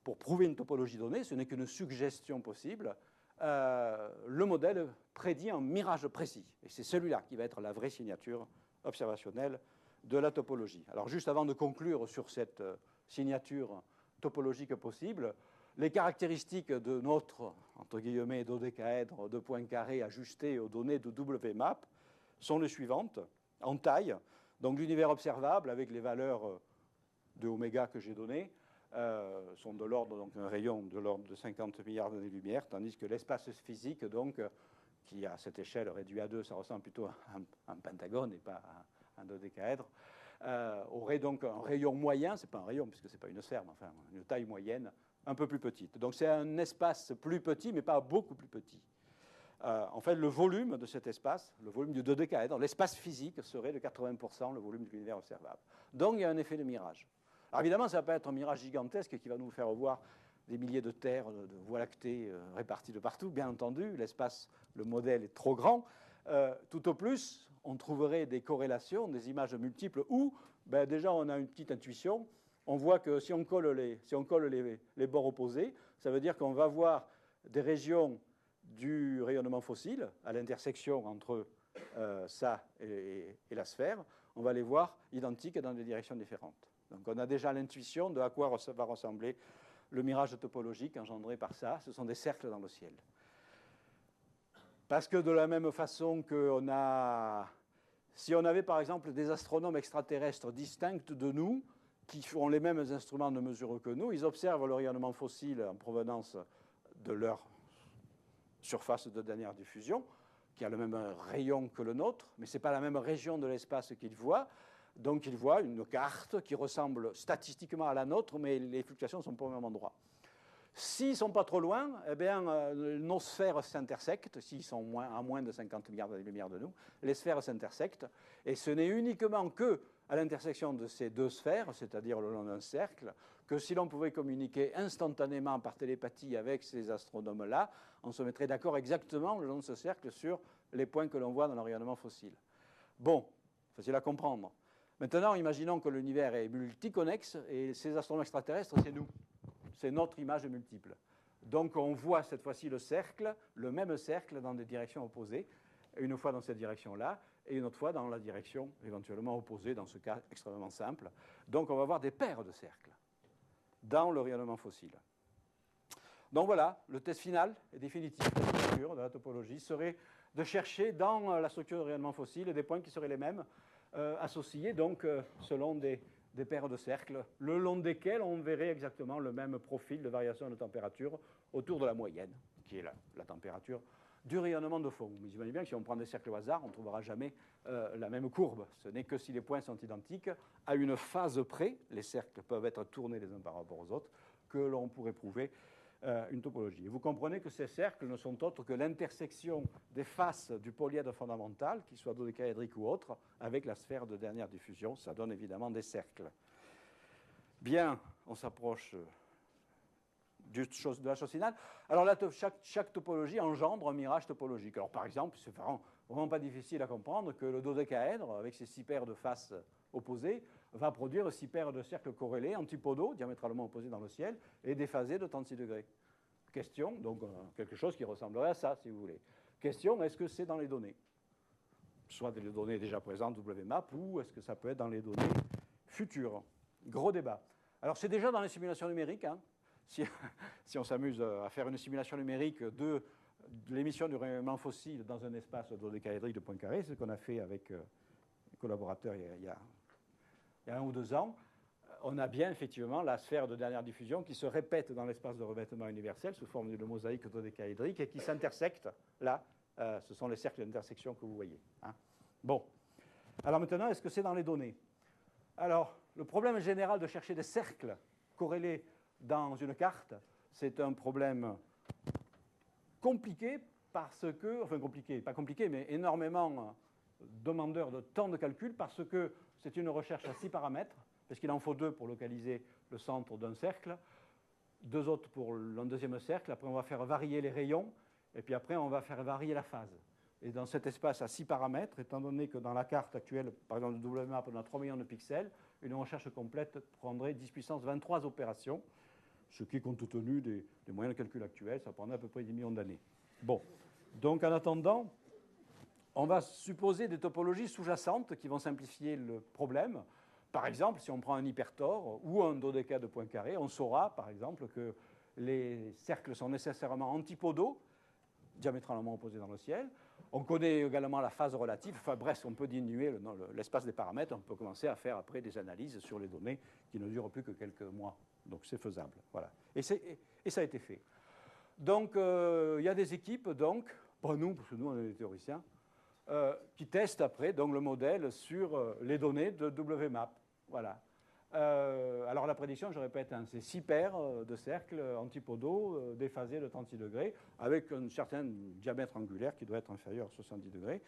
pour prouver une topologie donnée, ce n'est qu'une suggestion possible, le modèle prédit un mirage précis. Et c'est celui-là qui va être la vraie signature observationnelle de la topologie. Alors juste avant de conclure sur cette signature topologique possible, les caractéristiques de notre, entre guillemets, dodécaèdre de points carrés ajustés aux données de WMAP sont les suivantes, en taille. Donc l'univers observable, avec les valeurs de oméga que j'ai données, sont de l'ordre, donc un rayon de l'ordre de 50 milliards d'années-lumière, tandis que l'espace physique, donc, qui à cette échelle réduit à 2, ça ressemble plutôt à un pentagone et pas à un dodécaèdre, aurait donc un rayon moyen, ce n'est pas un rayon puisque ce n'est pas une sphère, mais enfin une taille moyenne un peu plus petite. Donc c'est un espace plus petit, mais pas beaucoup plus petit. En fait, le volume de cet espace, le volume du dodécaèdre, l'espace physique serait de 80% le volume de l'univers observable. Donc il y a un effet de mirage. Alors évidemment, ça va pas être un mirage gigantesque qui va nous faire voir des milliers de terres, de voies lactées réparties de partout. Bien entendu, l'espace, le modèle est trop grand. Tout au plus, on trouverait des corrélations, des images multiples où, ben, déjà, on a une petite intuition. On voit que si on colle les bords opposés, ça veut dire qu'on va voir des régions du rayonnement fossile à l'intersection entre ça et la sphère. On va les voir identiques dans des directions différentes. Donc on a déjà l'intuition de à quoi va ressembler le mirage topologique engendré par ça. Ce sont des cercles dans le ciel. Parce que de la même façon qu'on a... Si on avait par exemple des astronomes extraterrestres distincts de nous, qui ont les mêmes instruments de mesure que nous, ils observent le rayonnement fossile en provenance de leur surface de dernière diffusion, qui a le même rayon que le nôtre, mais ce n'est pas la même région de l'espace qu'ils voient. Donc ils voient une carte qui ressemble statistiquement à la nôtre, mais les fluctuations sont pas au même endroit. S'ils ne sont pas trop loin, eh bien, nos sphères s'intersectent. S'ils sont à moins de 50 milliards d'années-lumière de nous, les sphères s'intersectent. Et ce n'est uniquement qu'à l'intersection de ces deux sphères, c'est-à-dire le long d'un cercle, que si l'on pouvait communiquer instantanément par télépathie avec ces astronomes-là, on se mettrait d'accord exactement le long de ce cercle sur les points que l'on voit dans le rayonnement fossile. Bon, facile à comprendre. Maintenant, imaginons que l'univers est multiconnexe et ces astronomes extraterrestres, c'est nous. C'est notre image multiple. Donc on voit cette fois-ci le cercle, le même cercle dans des directions opposées, une fois dans cette direction-là et une autre fois dans la direction éventuellement opposée, dans ce cas extrêmement simple. Donc on va voir des paires de cercles dans le rayonnement fossile. Donc voilà, le test final et définitif de la structure de la topologie serait de chercher dans la structure du rayonnement fossile des points qui seraient les mêmes, associés donc selon des paires de cercles, le long desquels on verrait exactement le même profil de variation de température autour de la moyenne, qui est la température du rayonnement de fond. Vous imaginez bien que si on prend des cercles au hasard, on ne trouvera jamais la même courbe. Ce n'est que si les points sont identiques, à une phase près, les cercles peuvent être tournés les uns par rapport aux autres, que l'on pourrait prouver une topologie. Et vous comprenez que ces cercles ne sont autres que l'intersection des faces du polyèdre fondamental, qu'il soit dodécaédrique ou autre, avec la sphère de dernière diffusion. Ça donne évidemment des cercles. Bien, on s'approche de la chose finale. Alors là, chaque topologie engendre un mirage topologique. Alors par exemple, c'est vraiment pas difficile à comprendre que le dodécaèdre, avec ses 6 paires de faces opposées, va produire 6 paires de cercles corrélés, antipodaux, diamétralement opposés dans le ciel, et déphasés de 36 degrés. Question, donc quelque chose qui ressemblerait à ça, si vous voulez. Question, est-ce que c'est dans les données? Soit des données déjà présentes, WMAP, ou est-ce que ça peut être dans les données futures? Gros débat. Alors c'est déjà dans les simulations numériques, hein. si on s'amuse à faire une simulation numérique de l'émission du rayonnement fossile dans un espace dodécaédrique de Poincaré, c'est ce qu'on a fait avec les collaborateurs il y a 1 ou 2 ans, on a bien effectivement la sphère de dernière diffusion qui se répète dans l'espace de revêtement universel sous forme d'une mosaïque dodécaédrique et qui s'intersecte là. Ce sont les cercles d'intersection que vous voyez. Hein. Bon. Alors maintenant, est-ce que c'est dans les données? Alors, le problème général de chercher des cercles corrélés dans une carte, c'est un problème compliqué parce que, enfin compliqué, pas compliqué, mais énormément demandeur de temps de calcul parce que c'est une recherche à 6 paramètres, parce qu'il en faut 2 pour localiser le centre d'un cercle, 2 autres pour un deuxième cercle, après on va faire varier les rayons, et puis après on va faire varier la phase. Et dans cet espace à 6 paramètres, étant donné que dans la carte actuelle, par exemple le WMAP, on a 3 millions de pixels, une recherche complète prendrait 10 puissance 23 opérations, ce qui, compte tenu des moyens de calcul actuels, ça prendrait à peu près 10 millions d'années. Bon, donc en attendant, on va supposer des topologies sous-jacentes qui vont simplifier le problème. Par exemple, si on prend un hypertore ou un dodéca de Poincaré, on saura, par exemple, que les cercles sont nécessairement antipodaux, diamétralement opposés dans le ciel. On connaît également la phase relative. Enfin bref, on peut diminuer l'espace des paramètres. On peut commencer à faire après des analyses sur les données qui ne durent plus que quelques mois. Donc c'est faisable. Voilà. Et ça a été fait. Donc il y a des équipes, donc, pas nous, parce que nous on est des théoriciens, qui testent après donc, le modèle sur les données de WMAP. Voilà. Alors la prédiction, je répète, hein, c'est 6 paires de cercles antipodaux déphasés de 36 degrés avec un certain diamètre angulaire qui doit être inférieur à 70 degrés.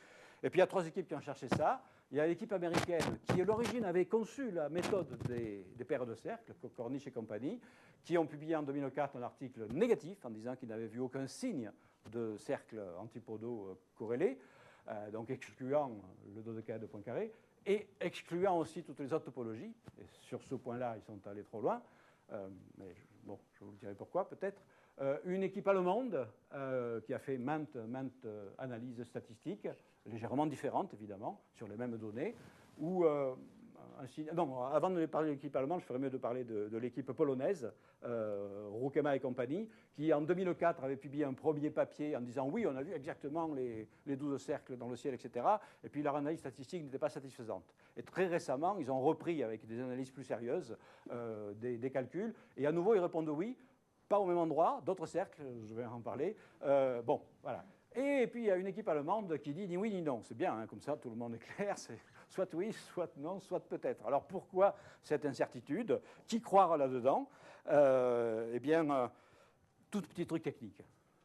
Et puis il y a 3 équipes qui ont cherché ça. Il y a l'équipe américaine qui à l'origine avait conçu la méthode des paires de cercles, Cornish et compagnie, qui ont publié en 2004 un article négatif en disant qu'ils n'avaient vu aucun signe de cercles antipodaux corrélés, donc excluant le dodécaèdre de Poincaré, et excluant aussi toutes les autres topologies. Et sur ce point-là, ils sont allés trop loin. Mais bon, je vous le dirai pourquoi, peut-être. Une équipe allemande qui a fait maintes analyses statistiques, légèrement différentes, évidemment, sur les mêmes données, où non, avant de parler de l'équipe allemande, je ferais mieux de parler de l'équipe polonaise, Roukema et compagnie, qui en 2004 avait publié un premier papier en disant oui, on a vu exactement les 12 cercles dans le ciel, etc. Et puis leur analyse statistique n'était pas satisfaisante. Et très récemment, ils ont repris avec des analyses plus sérieuses des calculs. Et à nouveau, ils répondent oui, pas au même endroit, d'autres cercles, je vais en parler. Bon, voilà. Et puis il y a une équipe allemande qui dit ni oui ni non. C'est bien, hein, comme ça tout le monde est clair. C'est soit oui, soit non, soit peut-être. Alors pourquoi cette incertitude? Qui croire là-dedans? Eh bien, tout petit truc technique.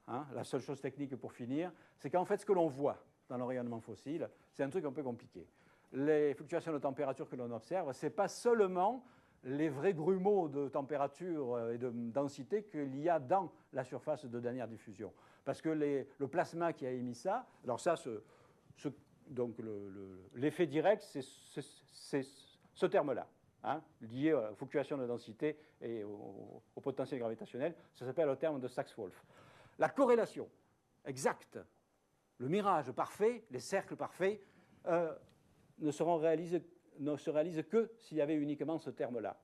Hein. La seule chose technique pour finir, c'est qu'en fait ce que l'on voit dans le rayonnement fossile, c'est un truc un peu compliqué. Les fluctuations de température que l'on observe, ce n'est pas seulement les vrais grumeaux de température et de densité qu'il y a dans la surface de dernière diffusion. Parce que le plasma qui a émis ça, alors ça, donc l'effet direct, c'est ce terme-là, hein, lié aux fluctuations de densité et au potentiel gravitationnel. Ça s'appelle le terme de Sachs-Wolf. La corrélation exacte, le mirage parfait, les cercles parfaits, ne se réalisent que s'il y avait uniquement ce terme-là.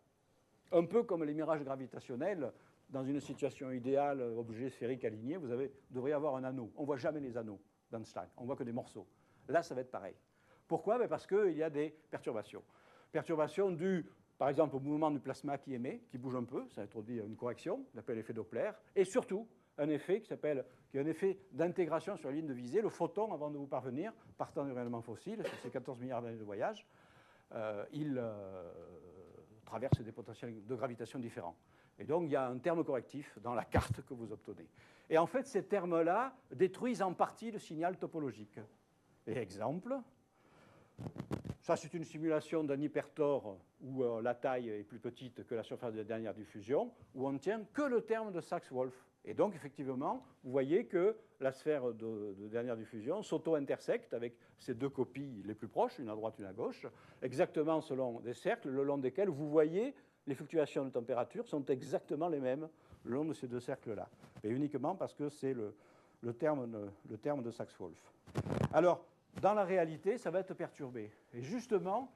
Un peu comme les mirages gravitationnels, dans une situation idéale, objet sphérique aligné, vous devriez avoir un anneau. On ne voit jamais les anneaux d'Einstein, on ne voit que des morceaux. Là, ça va être pareil. Pourquoi? Parce qu'il y a des perturbations. Perturbations dues, par exemple, au mouvement du plasma qui émet, qui bouge un peu, ça introduit une correction, on appelle l'effet Doppler, et surtout, un effet qui est un effet d'intégration sur la ligne de visée. Le photon, avant de vous parvenir, partant du rayonnement fossile, sur ces 14 milliards d'années de voyage, il traverse des potentiels de gravitation différents. Et donc, il y a un terme correctif dans la carte que vous obtenez. Et en fait, ces termes-là détruisent en partie le signal topologique. Et exemple, ça c'est une simulation d'un hypertore où la taille est plus petite que la surface de dernière diffusion, où on ne tient que le terme de Sachs-Wolf. Et donc, effectivement, vous voyez que la sphère de dernière diffusion s'auto-intersecte avec ces 2 copies les plus proches, une à droite, une à gauche, exactement selon des cercles le long desquels vous voyez les fluctuations de température sont exactement les mêmes le long de ces 2 cercles-là. Et uniquement parce que c'est le terme de Sachs-Wolf. Alors, dans la réalité, ça va être perturbé. Et justement,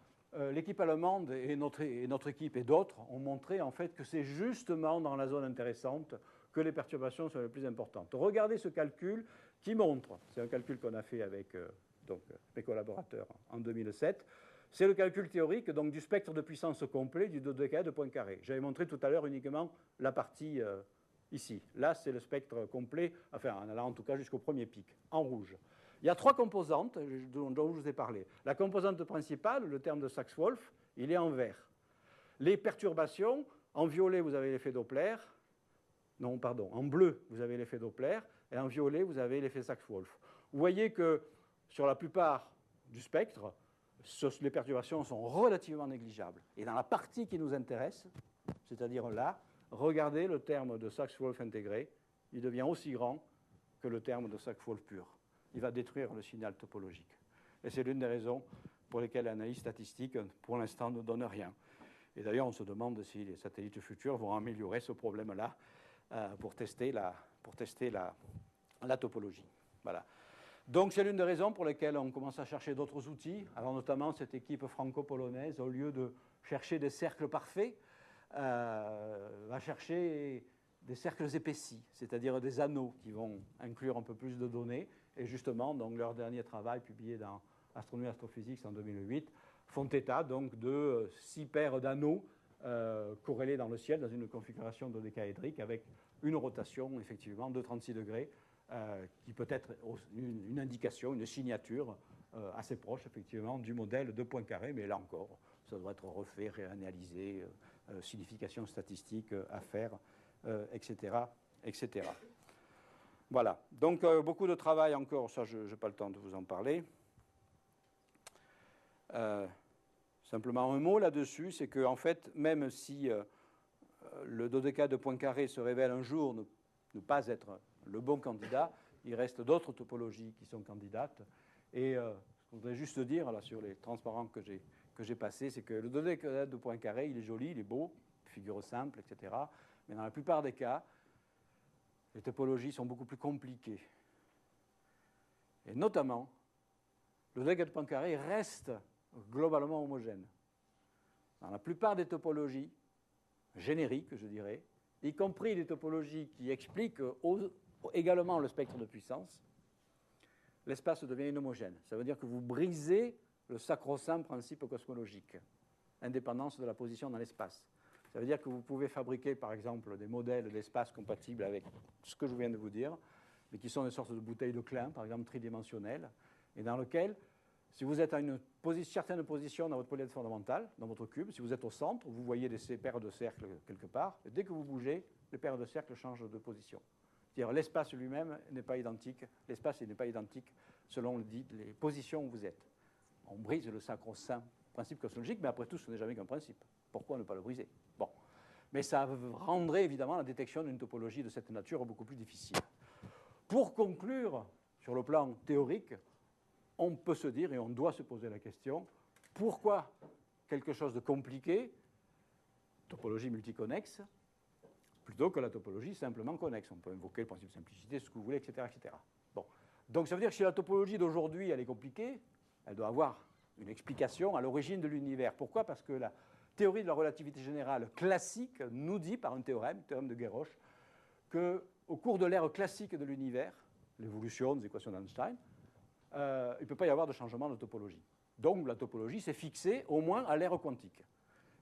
l'équipe allemande et notre équipe et d'autres ont montré en fait que c'est justement dans la zone intéressante que les perturbations sont les plus importantes. Regardez ce calcul qui montre, c'est un calcul qu'on a fait avec mes collaborateurs en 2007, c'est le calcul théorique donc, du spectre de puissance complet du dodécaèdre de Poincaré. J'avais montré tout à l'heure uniquement la partie ici. Là, c'est le spectre complet, enfin en allant en tout cas jusqu'au premier pic, en rouge. Il y a 3 composantes dont je vous ai parlé. La composante principale, le terme de Sachs-Wolf, il est en vert. Les perturbations, en violet, vous avez l'effet Doppler. Non, pardon, en bleu, vous avez l'effet Doppler. Et en violet, vous avez l'effet Sachs-Wolf. Vous voyez que sur la plupart du spectre, les perturbations sont relativement négligeables. Et dans la partie qui nous intéresse, c'est-à-dire là, regardez le terme de Sachs-Wolf intégré, il devient aussi grand que le terme de Sachs-Wolf pur. Il va détruire le signal topologique. Et c'est l'une des raisons pour lesquelles l'analyse statistique, pour l'instant, ne donne rien. Et d'ailleurs, on se demande si les satellites futurs vont améliorer ce problème-là pour tester la topologie. Voilà. Donc, c'est l'une des raisons pour lesquelles on commence à chercher d'autres outils. Alors, notamment, cette équipe franco-polonaise, au lieu de chercher des cercles parfaits, va chercher des cercles épaissis, c'est-à-dire des anneaux qui vont inclure un peu plus de données. Et justement, donc, leur dernier travail, publié dans Astronomie et Astrophysics en 2008, font état donc, de 6 paires d'anneaux corrélés dans le ciel dans une configuration dodécaédrique avec une rotation, effectivement, de 36 degrés, qui peut être une indication, une signature assez proche, effectivement, du modèle de Poincaré, mais là encore, ça doit être refait, réanalysé, signification statistique à faire, etc., etc. Voilà. Donc, beaucoup de travail encore, ça, je n'ai pas le temps de vous en parler. Simplement un mot là-dessus, c'est qu'en en fait, même si le dodécaèdre de Poincaré se révèle un jour ne pas être le bon candidat, il reste d'autres topologies qui sont candidates. Et ce que je voudrais juste dire, là, sur les transparents que j'ai passés, c'est que le dodécaèdre de Poincaré, il est joli, il est beau, figure simple, etc. Mais dans la plupart des cas, les topologies sont beaucoup plus compliquées. Et notamment, le dodécaèdre de Poincaré reste globalement homogène. Dans la plupart des topologies génériques, je dirais, y compris les topologies qui expliquent également le spectre de puissance, l'espace devient inhomogène. Ça veut dire que vous brisez le sacro-saint principe cosmologique, indépendance de la position dans l'espace. Ça veut dire que vous pouvez fabriquer, par exemple, des modèles d'espace compatibles avec ce que je viens de vous dire, mais qui sont des sortes de bouteilles de Klein, par exemple, tridimensionnelles, et dans lesquelles, si vous êtes à une certaine position dans votre polyèdre fondamental, dans votre cube, si vous êtes au centre, vous voyez ces paires de cercles quelque part, et dès que vous bougez, les paires de cercles changent de position. C'est-à-dire l'espace lui-même n'est pas identique, l'espace n'est pas identique selon les positions où vous êtes. On brise le sacro-saint principe cosmologique, mais après tout, ce n'est jamais qu'un principe. Pourquoi ne pas le briser? Bon. Mais ça rendrait évidemment la détection d'une topologie de cette nature beaucoup plus difficile. Pour conclure, sur le plan théorique, on peut se dire, et on doit se poser la question, pourquoi quelque chose de compliqué, topologie multiconnexe, plutôt que la topologie simplement connexe? On peut invoquer le principe de simplicité, ce que vous voulez, etc., etc. Bon. Donc ça veut dire que si la topologie d'aujourd'hui, elle est compliquée, elle doit avoir une explication à l'origine de l'univers. Pourquoi? Parce que la théorie de la relativité générale classique nous dit, par un théorème de Guéroche, qu'au cours de l'ère classique de l'univers, l'évolution des équations d'Einstein, il ne peut pas y avoir de changement de topologie. Donc la topologie s'est fixée au moins à l'ère quantique.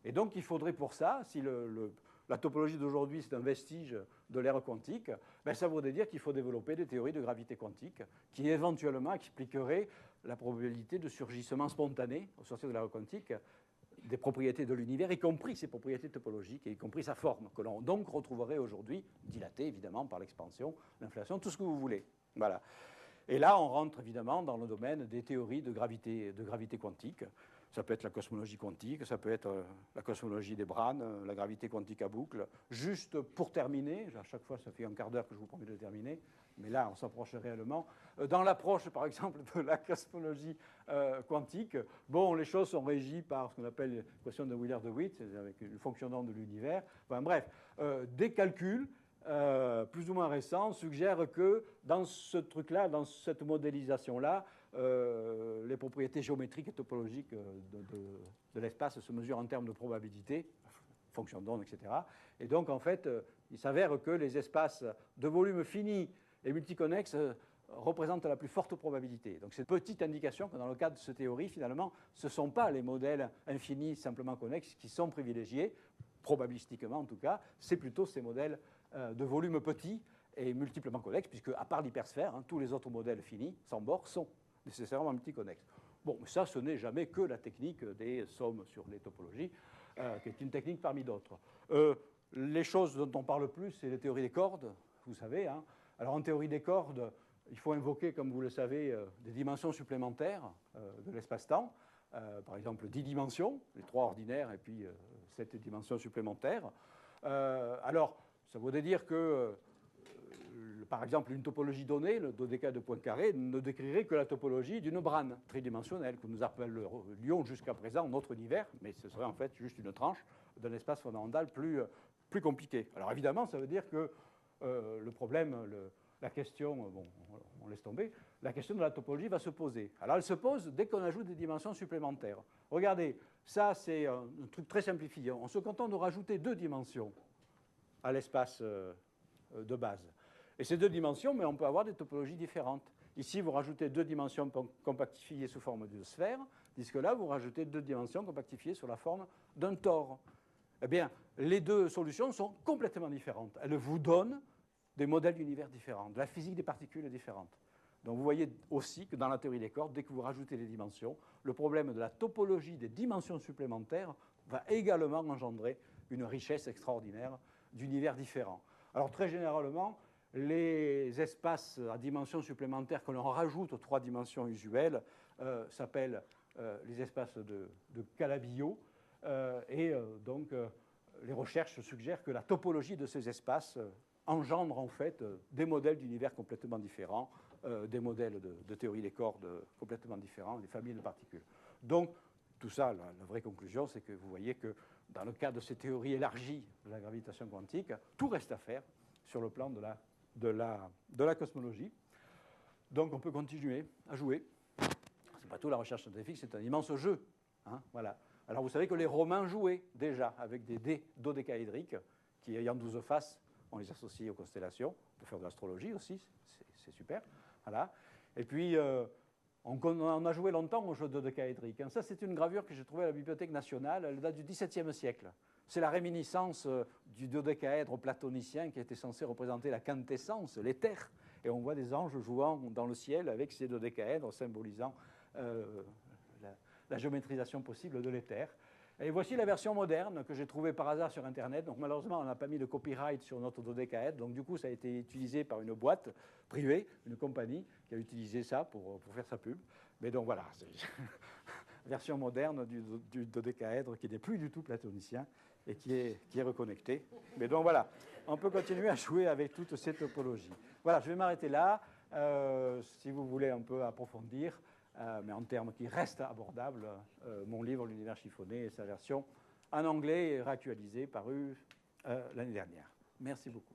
Et donc il faudrait pour ça, si la topologie d'aujourd'hui c'est un vestige de l'ère quantique, ben, ça voudrait dire qu'il faut développer des théories de gravité quantique qui éventuellement expliqueraient la probabilité de surgissement spontané au sortir de l'ère quantique des propriétés de l'univers, y compris ses propriétés topologiques, et y compris sa forme, que l'on donc retrouverait aujourd'hui, dilatée évidemment par l'expansion, l'inflation, tout ce que vous voulez. Voilà. Et là, on rentre évidemment dans le domaine des théories de gravité quantique. Ça peut être la cosmologie quantique, ça peut être la cosmologie des Brane, la gravité quantique à boucle. Juste pour terminer, à chaque fois ça fait un quart d'heure que je vous promets de terminer, mais là on s'approche réellement. Dans l'approche par exemple de la cosmologie quantique, bon, les choses sont régies par ce qu'on appelle l'équation de Wheeler-DeWitt, avec le fonctionnement de l'univers. Enfin, bref, des calculs plus ou moins récents suggèrent que dans ce truc-là, dans cette modélisation-là, les propriétés géométriques et topologiques de l'espace se mesurent en termes de probabilité, fonction d'onde, etc. Et donc, en fait, il s'avère que les espaces de volume fini et multiconnexes représentent la plus forte probabilité. Donc, c'est une petite indication que dans le cadre de cette théorie, finalement, ce ne sont pas les modèles infinis simplement connexes qui sont privilégiés, probabilistiquement en tout cas, c'est plutôt ces modèles de volume petit et multiplement connexes, puisque, à part l'hypersphère, tous les autres modèles finis, sans bord, sont nécessairement multiconnexes. Bon, mais ça, ce n'est jamais que la technique des sommes sur les topologies, qui est une technique parmi d'autres. Les choses dont on parle plus, c'est les théories des cordes, vous savez. Alors, en théorie des cordes, il faut invoquer, comme vous le savez, des dimensions supplémentaires de l'espace-temps. Par exemple, 10 dimensions, les 3 ordinaires et puis 7 dimensions supplémentaires. Alors, ça voudrait dire que, par exemple, une topologie donnée, le dodécaèdre de Poincaré, ne décrirait que la topologie d'une brane tridimensionnelle, que nous appelions jusqu'à présent notre univers, mais ce serait en fait juste une tranche d'un espace fondamental plus compliqué. Alors évidemment, ça veut dire que le problème, la question, bon, on laisse tomber, la question de la topologie va se poser. Alors elle se pose dès qu'on ajoute des dimensions supplémentaires. Regardez, ça c'est un truc très simplifié. On se contente de rajouter 2 dimensions à l'espace de base. Et ces 2 dimensions, mais on peut avoir des topologies différentes. Ici, vous rajoutez 2 dimensions compactifiées sous forme de sphère, tandis que là, vous rajoutez 2 dimensions compactifiées sous la forme d'un tore. Eh bien, les 2 solutions sont complètement différentes. Elles vous donnent des modèles d'univers différents, de la physique des particules est différente. Donc vous voyez aussi que dans la théorie des cordes, dès que vous rajoutez les dimensions, le problème de la topologie des dimensions supplémentaires va également engendrer une richesse extraordinaire d'univers différents. Alors très généralement, les espaces à dimensions supplémentaires que l'on rajoute aux 3 dimensions usuelles s'appellent les espaces de Calabi-Yau. Donc les recherches suggèrent que la topologie de ces espaces engendre en fait des modèles d'univers complètement différents, des modèles de théorie des cordes complètement différents, des familles de particules. Donc, tout ça, la vraie conclusion, c'est que vous voyez que dans le cadre de ces théories élargies de la gravitation quantique, tout reste à faire sur le plan de la cosmologie. Donc, on peut continuer à jouer. C'est pas tout, la recherche scientifique, c'est un immense jeu. Voilà. Alors, vous savez que les Romains jouaient déjà avec des dés dodécaédriques qui, ayant 12 faces, on les associe aux constellations. On peut faire de l'astrologie aussi, c'est super. Voilà. Et puis, on a joué longtemps au jeu dodécaédrique. Ça, c'est une gravure que j'ai trouvée à la Bibliothèque nationale. Elle date du XVIIe siècle. C'est la réminiscence du dodécaèdre platonicien qui était censé représenter la quintessence, l'éther. Et on voit des anges jouant dans le ciel avec ces dodécaèdres symbolisant la géométrisation possible de l'éther. Et voici la version moderne que j'ai trouvée par hasard sur Internet. Donc malheureusement, on n'a pas mis de copyright sur notre dodécaèdre. Donc du coup, ça a été utilisé par une boîte privée, une compagnie qui a utilisé ça pour faire sa pub. Mais donc voilà, c'est la version moderne du dodécaèdre qui n'est plus du tout platonicien et qui est reconnecté. Mais donc voilà, on peut continuer à jouer avec toutes ces topologies. Voilà, je vais m'arrêter là. Si vous voulez un peu approfondir, mais en termes qui restent abordables, mon livre « L'univers chiffonné » et sa version en anglais réactualisée, parue l'année dernière. Merci beaucoup.